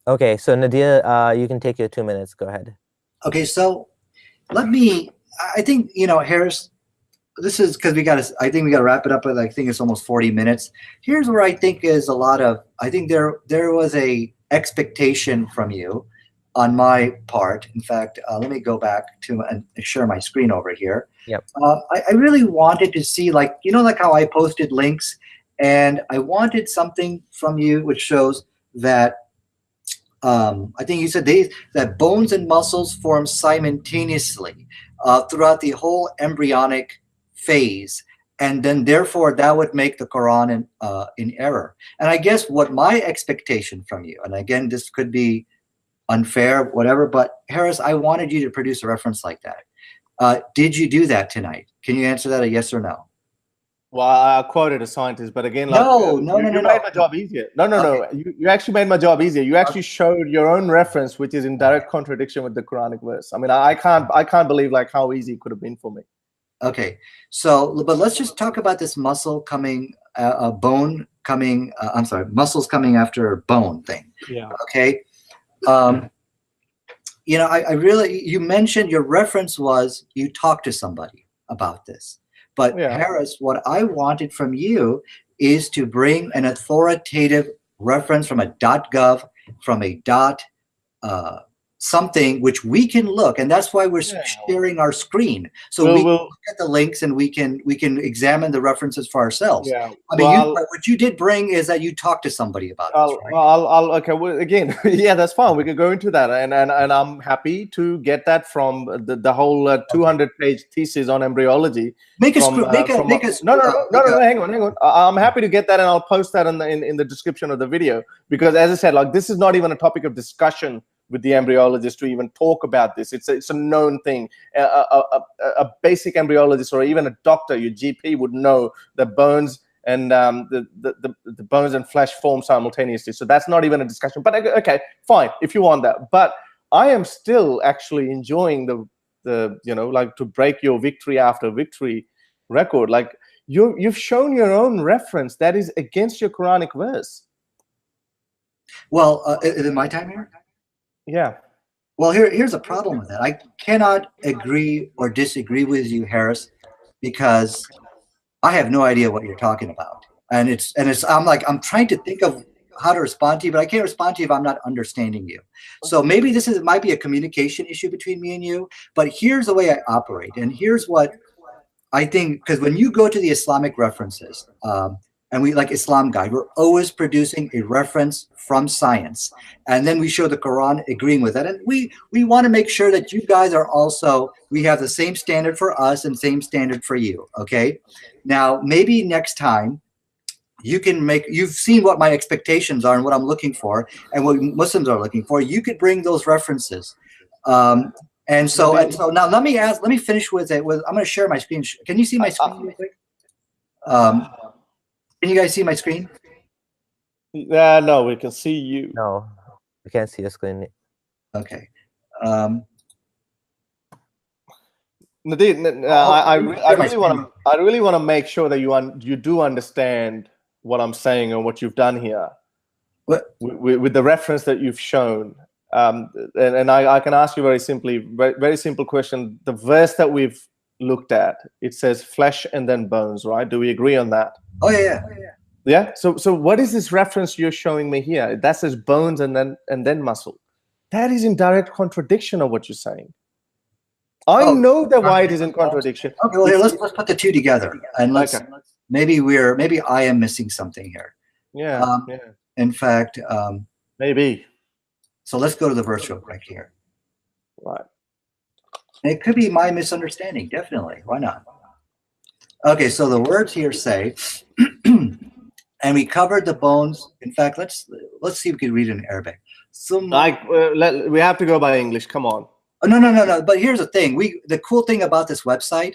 Speaker 1: Okay, so Nadir, you can take your 2 minutes. Go ahead.
Speaker 3: Okay, so I think, Harris, this is because I think we got to wrap it up with, I think it's almost 40 minutes. Here's where I think is I think there was a expectation from you on my part. In fact, let me go back to and share my screen over here.
Speaker 1: Yep.
Speaker 3: I really wanted to see, like how I posted links, and I wanted something from you which shows that I think you said that bones and muscles form simultaneously throughout the whole embryonic phase, and then therefore that would make the Quran in error. And I guess what my expectation from you, and again, this could be unfair, whatever, but Harris, I wanted you to produce a reference like that. Did you do that tonight? Can you answer that a yes or no?
Speaker 2: Well, I quoted a scientist, but again, like,
Speaker 3: no.
Speaker 2: You made my job easier. No. You actually made my job easier. You actually showed your own reference, which is in direct contradiction with the Quranic verse. I mean, I can't believe like how easy it could have been for me. Okay,
Speaker 3: so but let's just talk about this muscle coming, bone coming. I'm sorry, muscles coming after bone thing.
Speaker 2: Yeah.
Speaker 3: Okay. I really, you mentioned your reference was you talked to somebody about this. But yeah. Harris, what I wanted from you is to bring an authoritative reference from a .gov, from a something which we can look, and that's why we're sharing our screen, so we can look at the links and we can examine the references for ourselves. Yeah. I mean, what you did bring is that you talked to somebody about this, right?
Speaker 2: Okay. Well, again, yeah, that's fine. We could go into that, and I'm happy to get that from the whole 200-page thesis on embryology.
Speaker 3: No,
Speaker 2: hang on. I'm happy to get that, and I'll post that in the description of the video, because as I said, like, this is not even a topic of discussion with the embryologist to even talk about this. It's a known thing. A basic embryologist or even a doctor, your GP, would know that bones and the bones and flesh form simultaneously. So that's not even a discussion. But okay, fine, if you want that. But I am still actually enjoying the like, to break your victory after victory record. Like, you've shown your own reference that is against your Quranic verse.
Speaker 3: Well, is it my time here?
Speaker 2: Yeah.
Speaker 3: Well, here's a problem with that. I cannot agree or disagree with you, Harris, because I have no idea what you're talking about. And I'm trying to think of how to respond to you, but I can't respond to you if I'm not understanding you. So maybe might be a communication issue between me and you, but here's the way I operate. And here's what I think, because when you go to the Islamic references, and we, like Islam Guide, we're always producing a reference from science. And then we show the Quran agreeing with that. And we want to make sure that you guys are also, we have the same standard for us and same standard for you, okay? Now, maybe next time, you've seen what my expectations are and what I'm looking for and what Muslims are looking for. You could bring those references. And so now let me finish with it. I'm going to share my screen. Can you see my screen real quick? Can you guys see my screen?
Speaker 2: No, we can see you.
Speaker 1: No, we can't see your screen.
Speaker 3: Okay.
Speaker 2: Nadir, I really want to make sure that you do understand what I'm saying and what you've done here.
Speaker 3: What?
Speaker 2: With the reference that you've shown. and I can ask you very simply, very simple question. The verse that we've looked at, it says flesh and then bones, right? Do we agree on that?
Speaker 3: Oh yeah.
Speaker 2: Yeah. So what is this reference you're showing me here? That says bones and then muscle. That is in direct contradiction of what you're saying. I know that why it is in contradiction.
Speaker 3: Okay, well, here, let's put the two together, and maybe I am missing something here.
Speaker 2: Yeah.
Speaker 3: In fact,
Speaker 2: maybe.
Speaker 3: So let's go to the verse real quick here.
Speaker 2: Right.
Speaker 3: It could be my misunderstanding. Definitely. Why not? Okay. So the words here say, and we covered the bones. In fact, let's see if we can read it in Arabic.
Speaker 2: We have to go by English. Come on.
Speaker 3: Oh, no. But here's the thing. The cool thing about this website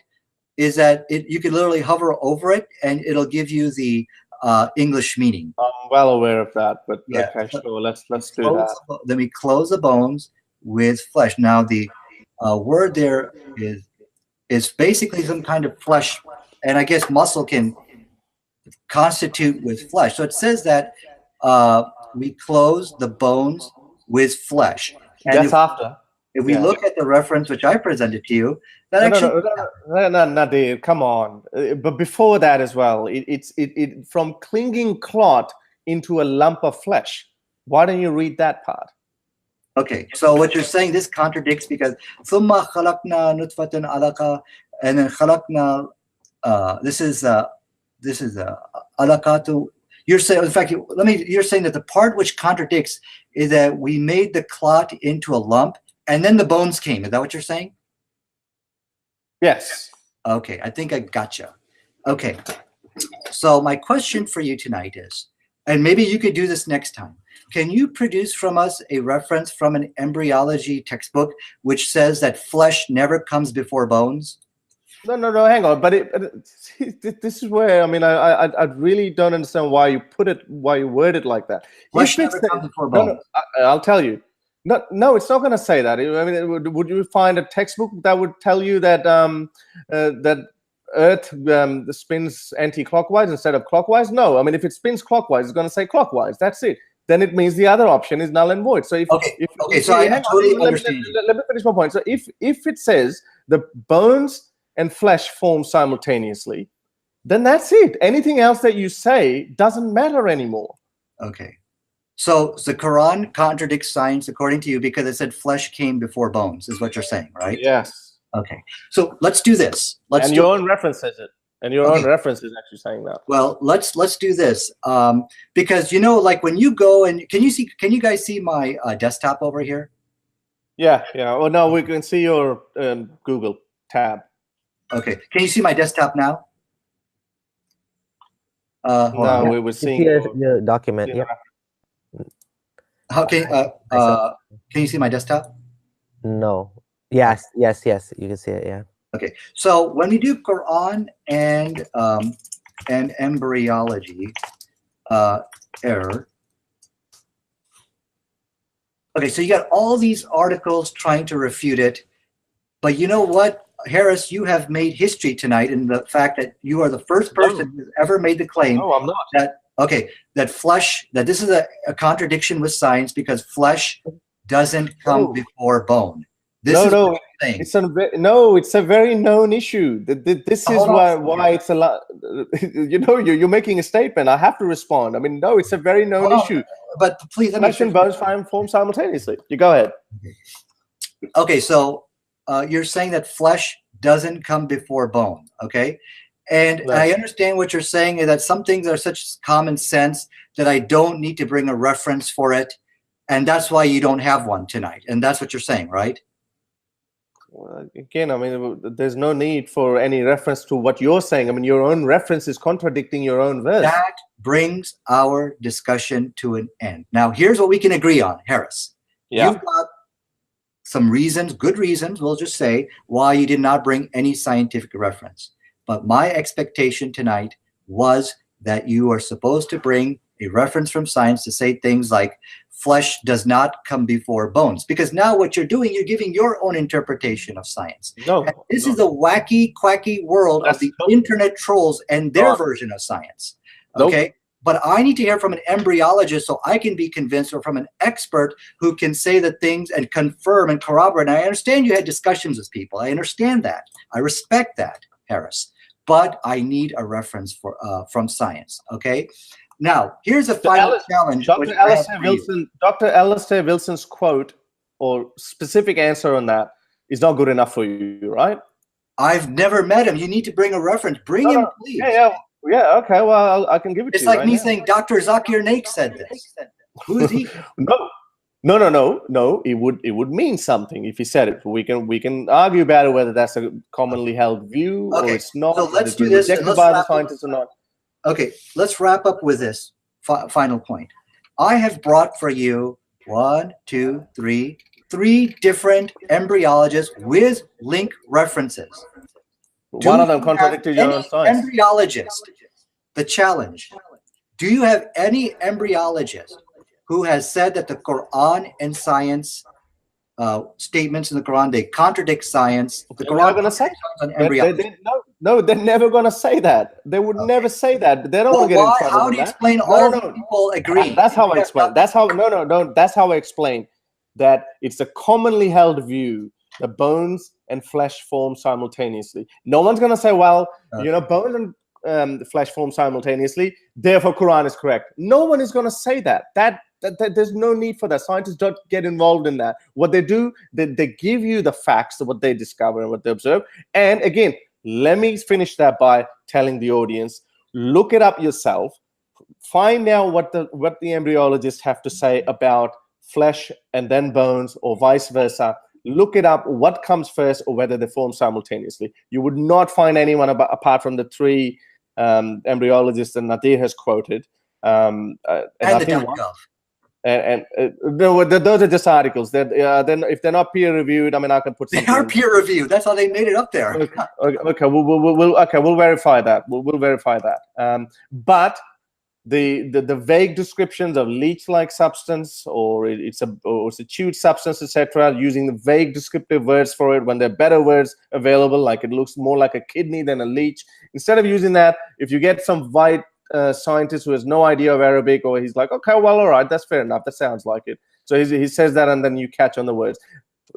Speaker 3: is that you can literally hover over it and it'll give you the English meaning.
Speaker 2: I'm well aware of that, but
Speaker 3: yeah.
Speaker 2: Okay, sure. Let's do that.
Speaker 3: Then we close the bones with flesh. Now the word there is basically some kind of flesh, and I guess muscle can constitute with flesh. So it says that we close the bones with flesh. And
Speaker 2: that's after.
Speaker 3: If we look at the reference which I presented to you, that
Speaker 2: no, Nadir, come on. But before that as well, it's from clinging clot into a lump of flesh. Why don't you read that part?
Speaker 3: Okay, so what you're saying, this contradicts because ثُمَّ خَلَقْنَا نُطْفَةً عَلَقَةً, and then خَلَقْنَا, this is alaqatu. You're saying, in fact, you're saying that the part which contradicts is that we made the clot into a lump and then the bones came. Is that what you're saying?
Speaker 2: Yes.
Speaker 3: Okay, I think I gotcha. Okay, so my question for you tonight is, and maybe you could do this next time, can you produce from us a reference from an embryology textbook which says that flesh never comes before bones?
Speaker 2: No, hang on. But this is where, I mean, I really don't understand why you word it like that.
Speaker 3: Flesh never comes before bones.
Speaker 2: No, I'll tell you. No, it's not going to say that. I mean, would you find a textbook that would tell you that that Earth spins anti-clockwise instead of clockwise? No. I mean, if it spins clockwise, it's going to say clockwise. That's it. Then it means the other option is null and void. So
Speaker 3: I totally understand.
Speaker 2: Let me finish my point. So if it says the bones and flesh form simultaneously, then that's it. Anything else that you say doesn't matter anymore.
Speaker 3: Okay. So the Quran contradicts science according to you because it said flesh came before bones, is what you're saying, right?
Speaker 2: Yes.
Speaker 3: Okay. So let's do this.
Speaker 2: Your own reference says it. And your own reference is actually saying that.
Speaker 3: Well, let's do this. Because like when you go and can you guys see my desktop over here?
Speaker 2: Yeah. Oh no, we can see your Google tab.
Speaker 3: Okay. Can you see my desktop now?
Speaker 2: No, we were seeing
Speaker 1: your document. Yeah.
Speaker 3: Okay. Can you see my desktop?
Speaker 1: No. Yes. You can see it. Yeah.
Speaker 3: Okay. So when we do Quran and embryology error. Okay. So you got all these articles trying to refute it, but you know what, Haris, you have made history tonight in the fact that you are the first person who's ever made the claim.
Speaker 2: No, I'm not.
Speaker 3: That this is a contradiction with science because flesh doesn't come before bone.
Speaker 2: It's a very known issue. This is why it's a lot. You're making a statement. I have to respond. I mean, no, it's a very known issue.
Speaker 3: But please,
Speaker 2: flesh and bones form simultaneously. You go ahead.
Speaker 3: Okay, so you're saying that flesh doesn't come before bone. Okay. And I understand what you're saying is that some things are such common sense that I don't need to bring a reference for it. And that's why you don't have one tonight. And that's what you're saying, right?
Speaker 2: Well, again, I mean, there's no need for any reference to what you're saying. I mean, your own reference is contradicting your own verse.
Speaker 3: That brings our discussion to an end. Now, here's what we can agree on, Haris.
Speaker 2: Yeah.
Speaker 3: You've got some reasons, good reasons, we'll just say, why you did not bring any scientific reference. But my expectation tonight was that you are supposed to bring a reference from science to say things like flesh does not come before bones. Because now what you're doing, you're giving your own interpretation of science. This is the wacky, quacky world of the internet trolls and their version of science. Okay? but I need to hear from an embryologist so I can be convinced, or from an expert who can say the things and confirm and corroborate. And I understand you had discussions with people. I understand that. I respect that, Haris. But I need a reference for from science, okay? Now, here's a final challenge.
Speaker 2: Dr. Alistair Wilson's quote or specific answer on that is not good enough for you, right?
Speaker 3: I've never met him. You need to bring a reference. Bring him, please.
Speaker 2: Yeah, okay, well, I can give it to you.
Speaker 3: It's like me saying Dr. Zakir Naik said this. Who is he?
Speaker 2: No. It would mean something if he said it. We can argue about it, whether that's a commonly held view or it's not.
Speaker 3: So let's do this.
Speaker 2: Rejected by the scientists or not.
Speaker 3: Okay, let's wrap up with this final point. I have brought for you 3 different embryologists with link references.
Speaker 2: One of them contradicted your own science.
Speaker 3: Embryologist, the challenge. Do you have any embryologist who has said that the Quran and science statements in the Quran, they contradict science? The Quran
Speaker 2: going to say no, they're never going to say that. They would never say that. They don't want to get in trouble.
Speaker 3: How do you explain all the people agree?
Speaker 2: That's how I explain. That's how I explain that it's a commonly held view that bones and flesh form simultaneously. No one's going to say, well, bones and flesh form simultaneously, therefore Quran is correct. No one is going to say that. That there's no need for that. Scientists don't get involved in that. What they do, they give you the facts of what they discover and what they observe. And again, let me finish that by telling the audience, look it up yourself, find out what the embryologists have to say about flesh and then bones, or vice versa. Look it up, what comes first, or whether they form simultaneously. You would not find anyone apart from the 3 embryologists that Nadir has quoted. And those are just articles. Then if they're not peer reviewed, I mean, I can put.
Speaker 3: They are peer reviewed. That's how they made it up there.
Speaker 2: Okay. We'll verify that. We'll verify that. But the vague descriptions of leech-like substance, or it's a chewed substance, etc., using the vague descriptive words for it when there are better words available, like it looks more like a kidney than a leech. Instead of using that, if you get some white scientist who has no idea of Arabic, or he's like, okay, well, all right, that's fair enough, that sounds like it. So he says that, and then you catch on the words.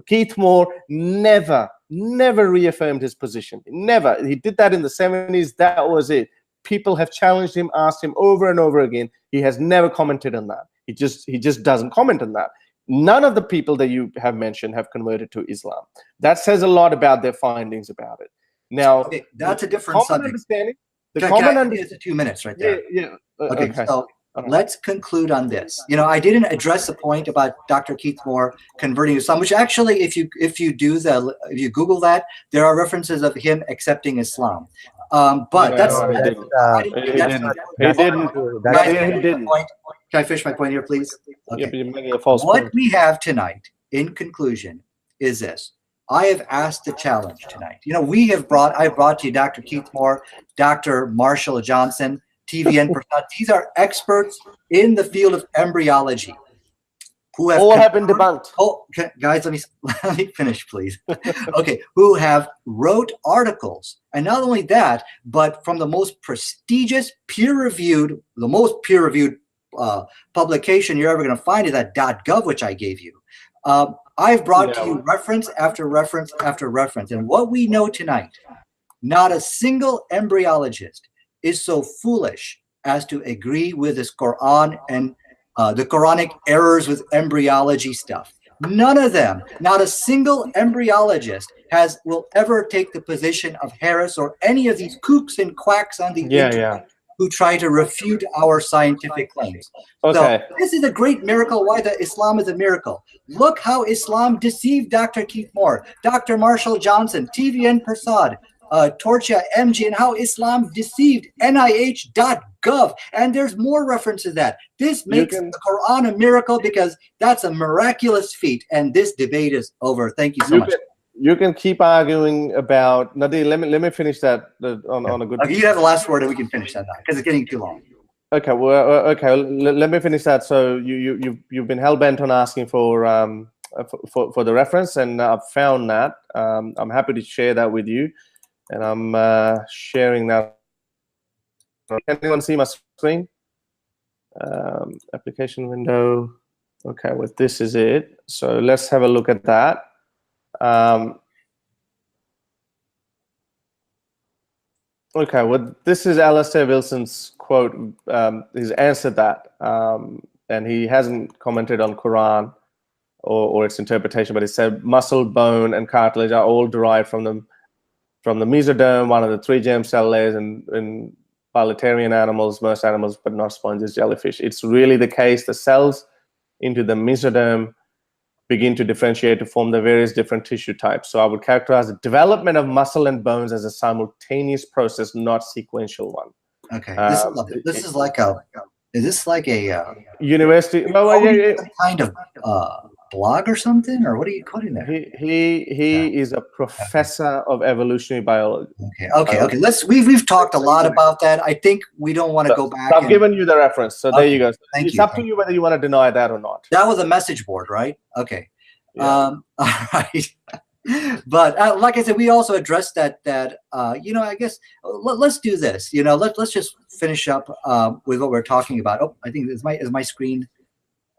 Speaker 2: Keith Moore never reaffirmed his position. Never. He did that in the 70s. That was it. People have challenged him, asked him over and over again. He has never commented on that. He just doesn't comment on that. None of the people that you have mentioned have converted to Islam. That says a lot about their findings about it. Now,
Speaker 3: that's a different subject. It's 2 minutes right there.
Speaker 2: Yeah.
Speaker 3: Okay. So let's conclude on this. I didn't address the point about Dr. Keith Moore converting to Islam, which actually, if you Google that, there are references of him accepting Islam. But he didn't. Can I finish my point here, please? Okay.
Speaker 2: You're making a false
Speaker 3: point.
Speaker 2: What
Speaker 3: we have tonight, in conclusion, is this. I have asked the challenge tonight. I brought to you Dr. Keith Moore, Dr. Marshall Johnson, TVN Prasad. These are experts in the field of embryology who have
Speaker 2: been debunked.
Speaker 3: Guys, let me finish, please. Okay, who have wrote articles, and not only that, but from the most prestigious, peer-reviewed publication you're ever going to find is that .gov, which I gave you. I've brought to you reference after reference after reference, and what we know tonight, not a single embryologist is so foolish as to agree with this Quran and the Quranic errors with embryology stuff. None of them, not a single embryologist will ever take the position of Haris or any of these kooks and quacks on the internet who try to refute our scientific claims.
Speaker 2: Okay.
Speaker 3: So this is a great miracle why Islam is a miracle. Look how Islam deceived Dr. Keith Moore, Dr. Marshall Johnson, TVN Prasad, Torcha MG, and how Islam deceived NIH.gov. And there's more reference to that. This makes the Quran a miracle because that's a miraculous feat. And this debate is over. Thank you so much.
Speaker 2: You can keep arguing about Nadir. Let me finish that on a good.
Speaker 3: Okay, you have the last word, and we can finish that now because it's getting too long.
Speaker 2: Okay. Well, okay. Let me finish that. So you've been hell bent on asking for the reference, and I've found that. I'm happy to share that with you, and I'm sharing that. Can anyone see my screen? Application window. Okay, well, this is it. So let's have a look at that. Okay, well, this is Alistair Wilson's quote. He's answered that, and he hasn't commented on Qur'an or its interpretation, but he said muscle, bone, and cartilage are all derived from the mesoderm, one of the 3 germ cell layers in bilaterian animals, most animals, but not sponges, jellyfish. It's really the case. The cells into the mesoderm begin to differentiate to form the various different tissue types. So I would characterize the development of muscle and bones as a simultaneous process, not sequential one.
Speaker 3: Okay, this is like a
Speaker 2: university?
Speaker 3: Kind of blog or something, or what are you quoting there?
Speaker 2: He is a professor of evolutionary biology.
Speaker 3: Okay. We've talked a lot about that. I think we don't want to go back.
Speaker 2: I've given you the reference, so there you go.
Speaker 3: It's
Speaker 2: up to you whether you want to deny that or not.
Speaker 3: That was a message board, right? Okay.
Speaker 2: Yeah.
Speaker 3: All right. But like I said, we also addressed that I guess let's do this. Let's just finish up with what we're talking about. Oh, I think is my screen.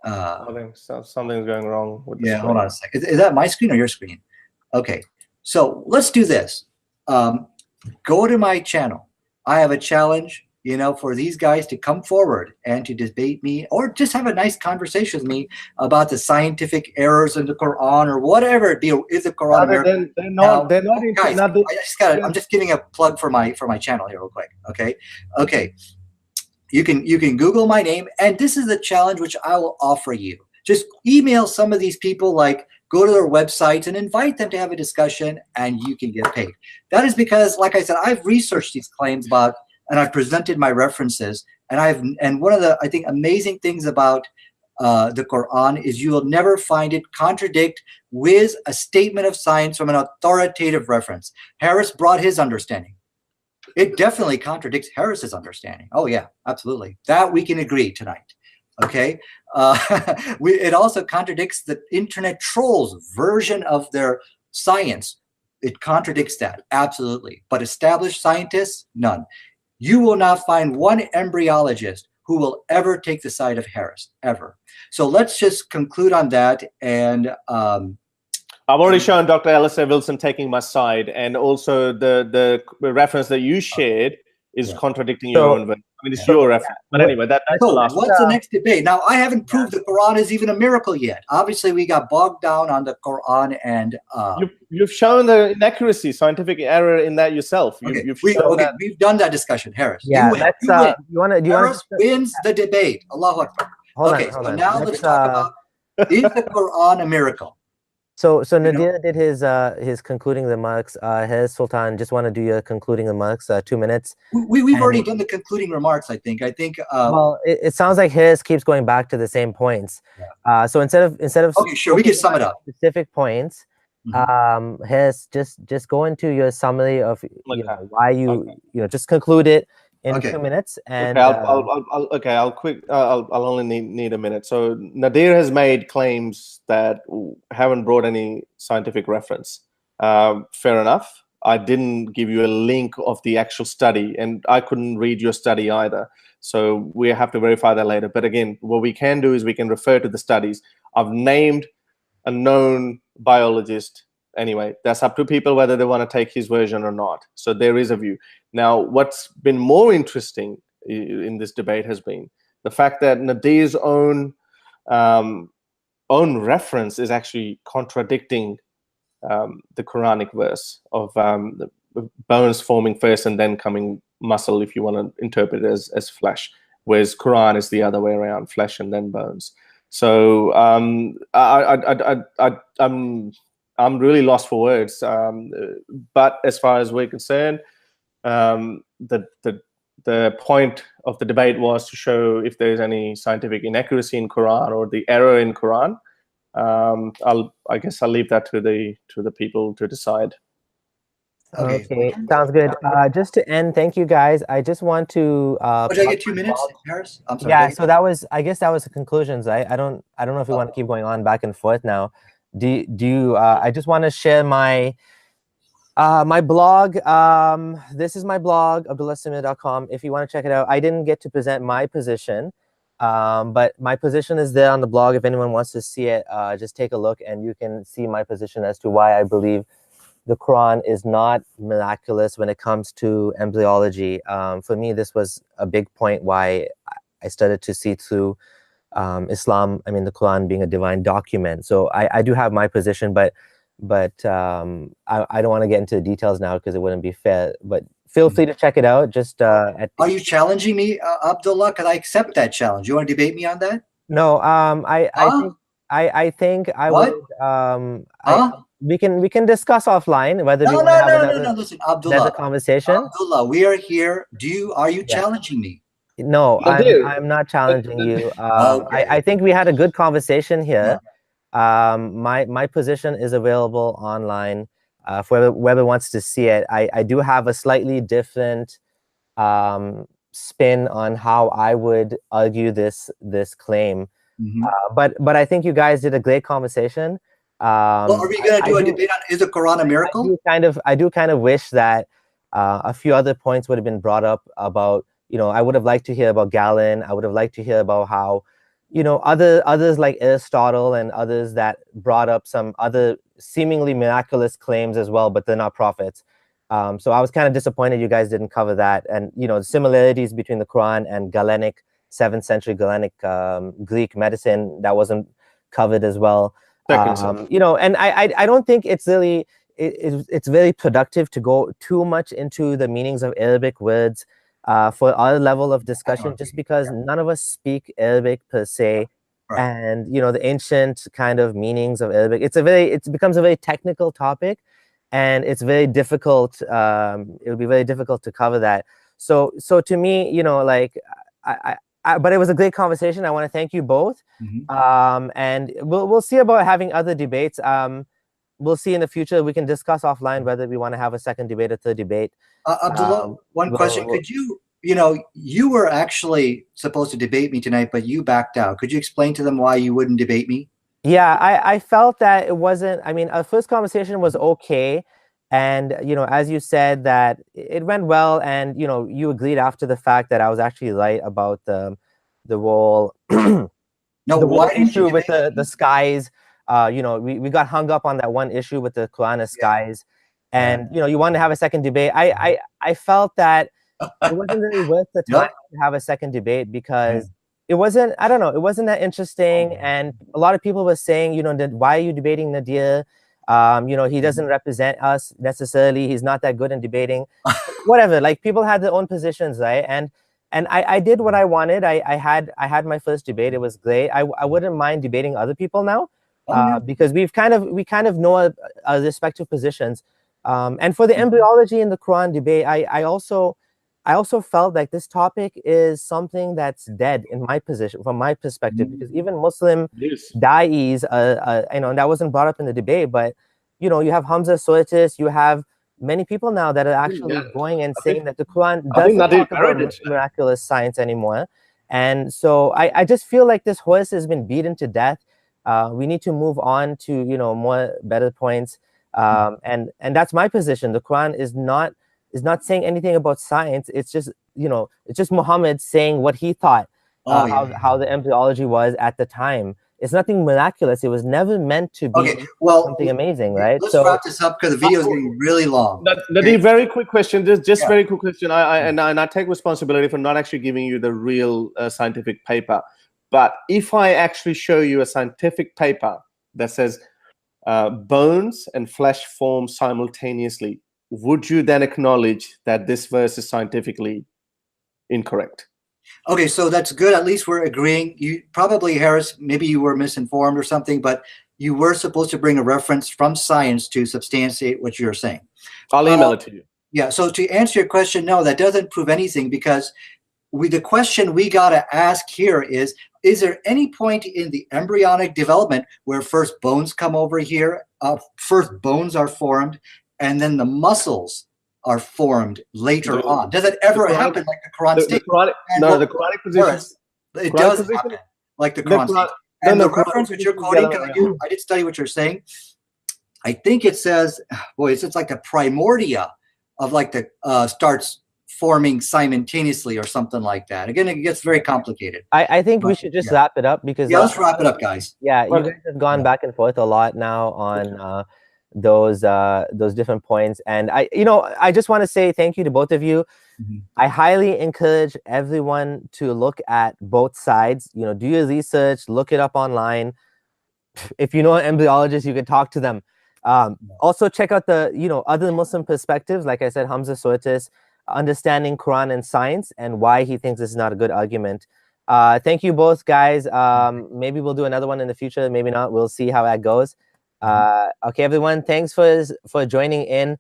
Speaker 2: I think something's going wrong with the screen.
Speaker 3: Hold on a second. Is that my screen or your screen? Okay, so let's do this. Go to my channel. I have a challenge, for these guys to come forward and to debate me or just have a nice conversation with me about the scientific errors in the Quran or whatever it be. Is the Quran? They're not. Guys, I'm just giving a plug for my channel here real quick. Okay. You can Google my name, and this is a challenge which I will offer you. Just email some of these people, go to their websites and invite them to have a discussion, and you can get paid. That is because, like I said, I've researched these claims and I've presented my references, and one of the, I think, amazing things about the Quran is you will never find it contradict with a statement of science from an authoritative reference. Haris brought his understanding. It definitely contradicts Harris's understanding. Oh yeah, absolutely. That we can agree tonight. Okay. It also contradicts the internet trolls' version of their science. It contradicts that, absolutely. But established scientists, none. You will not find one embryologist who will ever take the side of Haris, ever. So let's just conclude on that. And
Speaker 2: I've already shown Dr. Alistair Wilson taking my side, and also the reference that you shared is contradicting your own. I mean, it's your reference. But anyway, that's the last one.
Speaker 3: What's the next debate? Now, I haven't proved the Quran is even a miracle yet. Obviously, we got bogged down on the Quran, and
Speaker 2: you've shown the inaccuracy, scientific error in that yourself.
Speaker 3: We've done that discussion, Haris.
Speaker 1: Yeah,
Speaker 3: Haris wins the debate. Allahu Akbar.
Speaker 1: Hold on.
Speaker 3: Now let's talk about, is the Quran a miracle?
Speaker 1: So Nadir did his concluding remarks. His Sultan, just want to do your concluding remarks. 2 minutes.
Speaker 3: We've already done the concluding remarks. I think.
Speaker 1: Well, it sounds like his keeps going back to the same points. Yeah. So instead of
Speaker 3: okay, sure, we can sum it up.
Speaker 1: Specific points. His just go into your summary of why you just conclude it in 2 minutes. And
Speaker 2: I'll only need a minute. So Nadir has made claims that haven't brought any scientific reference. Fair enough. I didn't give you a link of the actual study, and I couldn't read your study either. So we have to verify that later. But again, what we can do is we can refer to the studies. I've named a known biologist. Anyway, that's up to people whether they want to take his version or not. So there is a view. Now, what's been more interesting in this debate has been the fact that Nadir's own reference is actually contradicting the Quranic verse of the bones forming first and then coming muscle, if you want to interpret it as flesh, whereas Quran is the other way around, flesh and then bones. So I'm really lost for words. But as far as we're concerned, the point of the debate was to show if there is any scientific inaccuracy in Quran or the error in Quran. I guess I'll leave that to the people to decide.
Speaker 1: Okay, sounds good. Just to end, thank you guys. I just want to.
Speaker 3: Did I get 2 minutes, Haris? I'm sorry.
Speaker 1: Yeah. So I guess that was the conclusions. I don't know if we want to keep going on back and forth now. Do you? I just want to share my my blog. This is my blog, abdullahsamir.com. If you want to check it out, I didn't get to present my position. But my position is there on the blog. If anyone wants to see it, just take a look and you can see my position as to why I believe the Quran is not miraculous when it comes to embryology. For me, this was a big point why I started to see through Islam, I mean, the Quran being a divine document. So I do have my position, but I don't want to get into the details now because it wouldn't be fair. But feel free to check it out. Just
Speaker 3: Are you challenging me, Abdullah? Because I accept that challenge. You want to debate me on that?
Speaker 1: No, I think I
Speaker 3: What?
Speaker 1: would. We can discuss offline whether we want to have another
Speaker 3: Listen, Abdullah,
Speaker 1: conversation.
Speaker 3: Abdullah, we are here. Are you challenging me?
Speaker 1: No,
Speaker 2: Nadir.
Speaker 1: I'm not challenging you.
Speaker 3: Okay.
Speaker 1: I think we had a good conversation here. My position is available online for whoever wants to see it. I do have a slightly different spin on how I would argue this claim. But I think you guys did a great conversation.
Speaker 3: Well, are we going to do a debate on is the Quran a miracle?
Speaker 1: I do kind of wish that a few other points would have been brought up about, I would have liked to hear about Galen. I would have liked to hear about how, others like Aristotle and others that brought up some other seemingly miraculous claims as well, but they're not prophets. So I was kind of disappointed you guys didn't cover that. And, the similarities between the Quran and Galenic, 7th century Galenic Greek medicine, that wasn't covered as well. And I don't think it's really, it's very productive to go too much into the meanings of Arabic words for our level of discussion, just because none of us speak Arabic per se.
Speaker 3: Right.
Speaker 1: And, the ancient kind of meanings of Arabic, it becomes a very technical topic, and it's very difficult. It would be very difficult to cover that. So to me, but it was a great conversation. I want to thank you both. And we'll see about having other debates. We'll see in the future. We can discuss offline whether we want to have a second debate or third debate.
Speaker 3: Abdullah, one question. Could you, you were actually supposed to debate me tonight, but you backed out. Could you explain to them why you wouldn't debate me?
Speaker 1: Yeah, I felt that it wasn't, our first conversation was okay. And, as you said, that it went well. And, you agreed after the fact that I was actually right about the whole, issue with the skies. We got hung up on that one issue with the Qur'an skies. And, you wanted to have a second debate. I felt that it wasn't really worth the time to have a second debate because it wasn't, I don't know, it wasn't that interesting. And a lot of people were saying, why are you debating Nadir? He doesn't represent us necessarily. He's not that good in debating. Whatever, like people had their own positions, right? And I did what I wanted. I had my first debate. It was great. I wouldn't mind debating other people now because we kind of know our respective positions. And for the embryology in the Quran debate, I also felt like this topic is something that's dead in my position, from my perspective, because even Muslim da'is, that wasn't brought up in the debate, but you have Hamza Soitis, you have many people now that are actually going and saying that the Quran doesn't talk about miraculous science anymore. And so I just feel like this horse has been beaten to death. We need to move on to more better points. And that's my position. The Quran is not saying anything about science. It's just it's just Muhammad saying what he thought how the embryology was at the time. It's nothing miraculous. It was never meant to be something amazing, right?
Speaker 3: Let's wrap this up because the video is getting really long.
Speaker 2: Nadir, very quick question. Just very quick question. I take responsibility for not actually giving you the real scientific paper. But if I actually show you a scientific paper that says bones and flesh form simultaneously, would you then acknowledge that this verse is scientifically incorrect?
Speaker 3: Okay, so that's good. At least we're agreeing. You probably, Haris, maybe you were misinformed or something, but you were supposed to bring a reference from science to substantiate what you're saying.
Speaker 2: I'll email it to you.
Speaker 3: Yeah, so to answer your question, no, that doesn't prove anything because the question we got to ask here is there any point in the embryonic development where first bones come over here, first bones are formed, and then the muscles are formed later on? Does it ever happen like the Quran states?
Speaker 2: The Quranic position.
Speaker 3: It does happen like the Quran states. And the reference which you're quoting, I did study what you're saying. I think it says, boy, it's like the primordia of like the starts forming simultaneously or something like that. Again, it gets very complicated.
Speaker 1: I think we should just wrap it up because
Speaker 3: let's wrap it up, guys.
Speaker 1: Yeah, you guys have gone back and forth a lot now on those different points, and I just want to say thank you to both of you. I highly encourage everyone to look at both sides. Do your research, look it up online. If you know an embryologist, you can talk to them. Also check out the other Muslim perspectives. Like I said, Hamza Sortis, understanding Quran and science and why he thinks this is not a good argument. Thank you both, guys. Maybe we'll do another one in the future, maybe not. We'll see how that goes. Okay, everyone, thanks for joining in.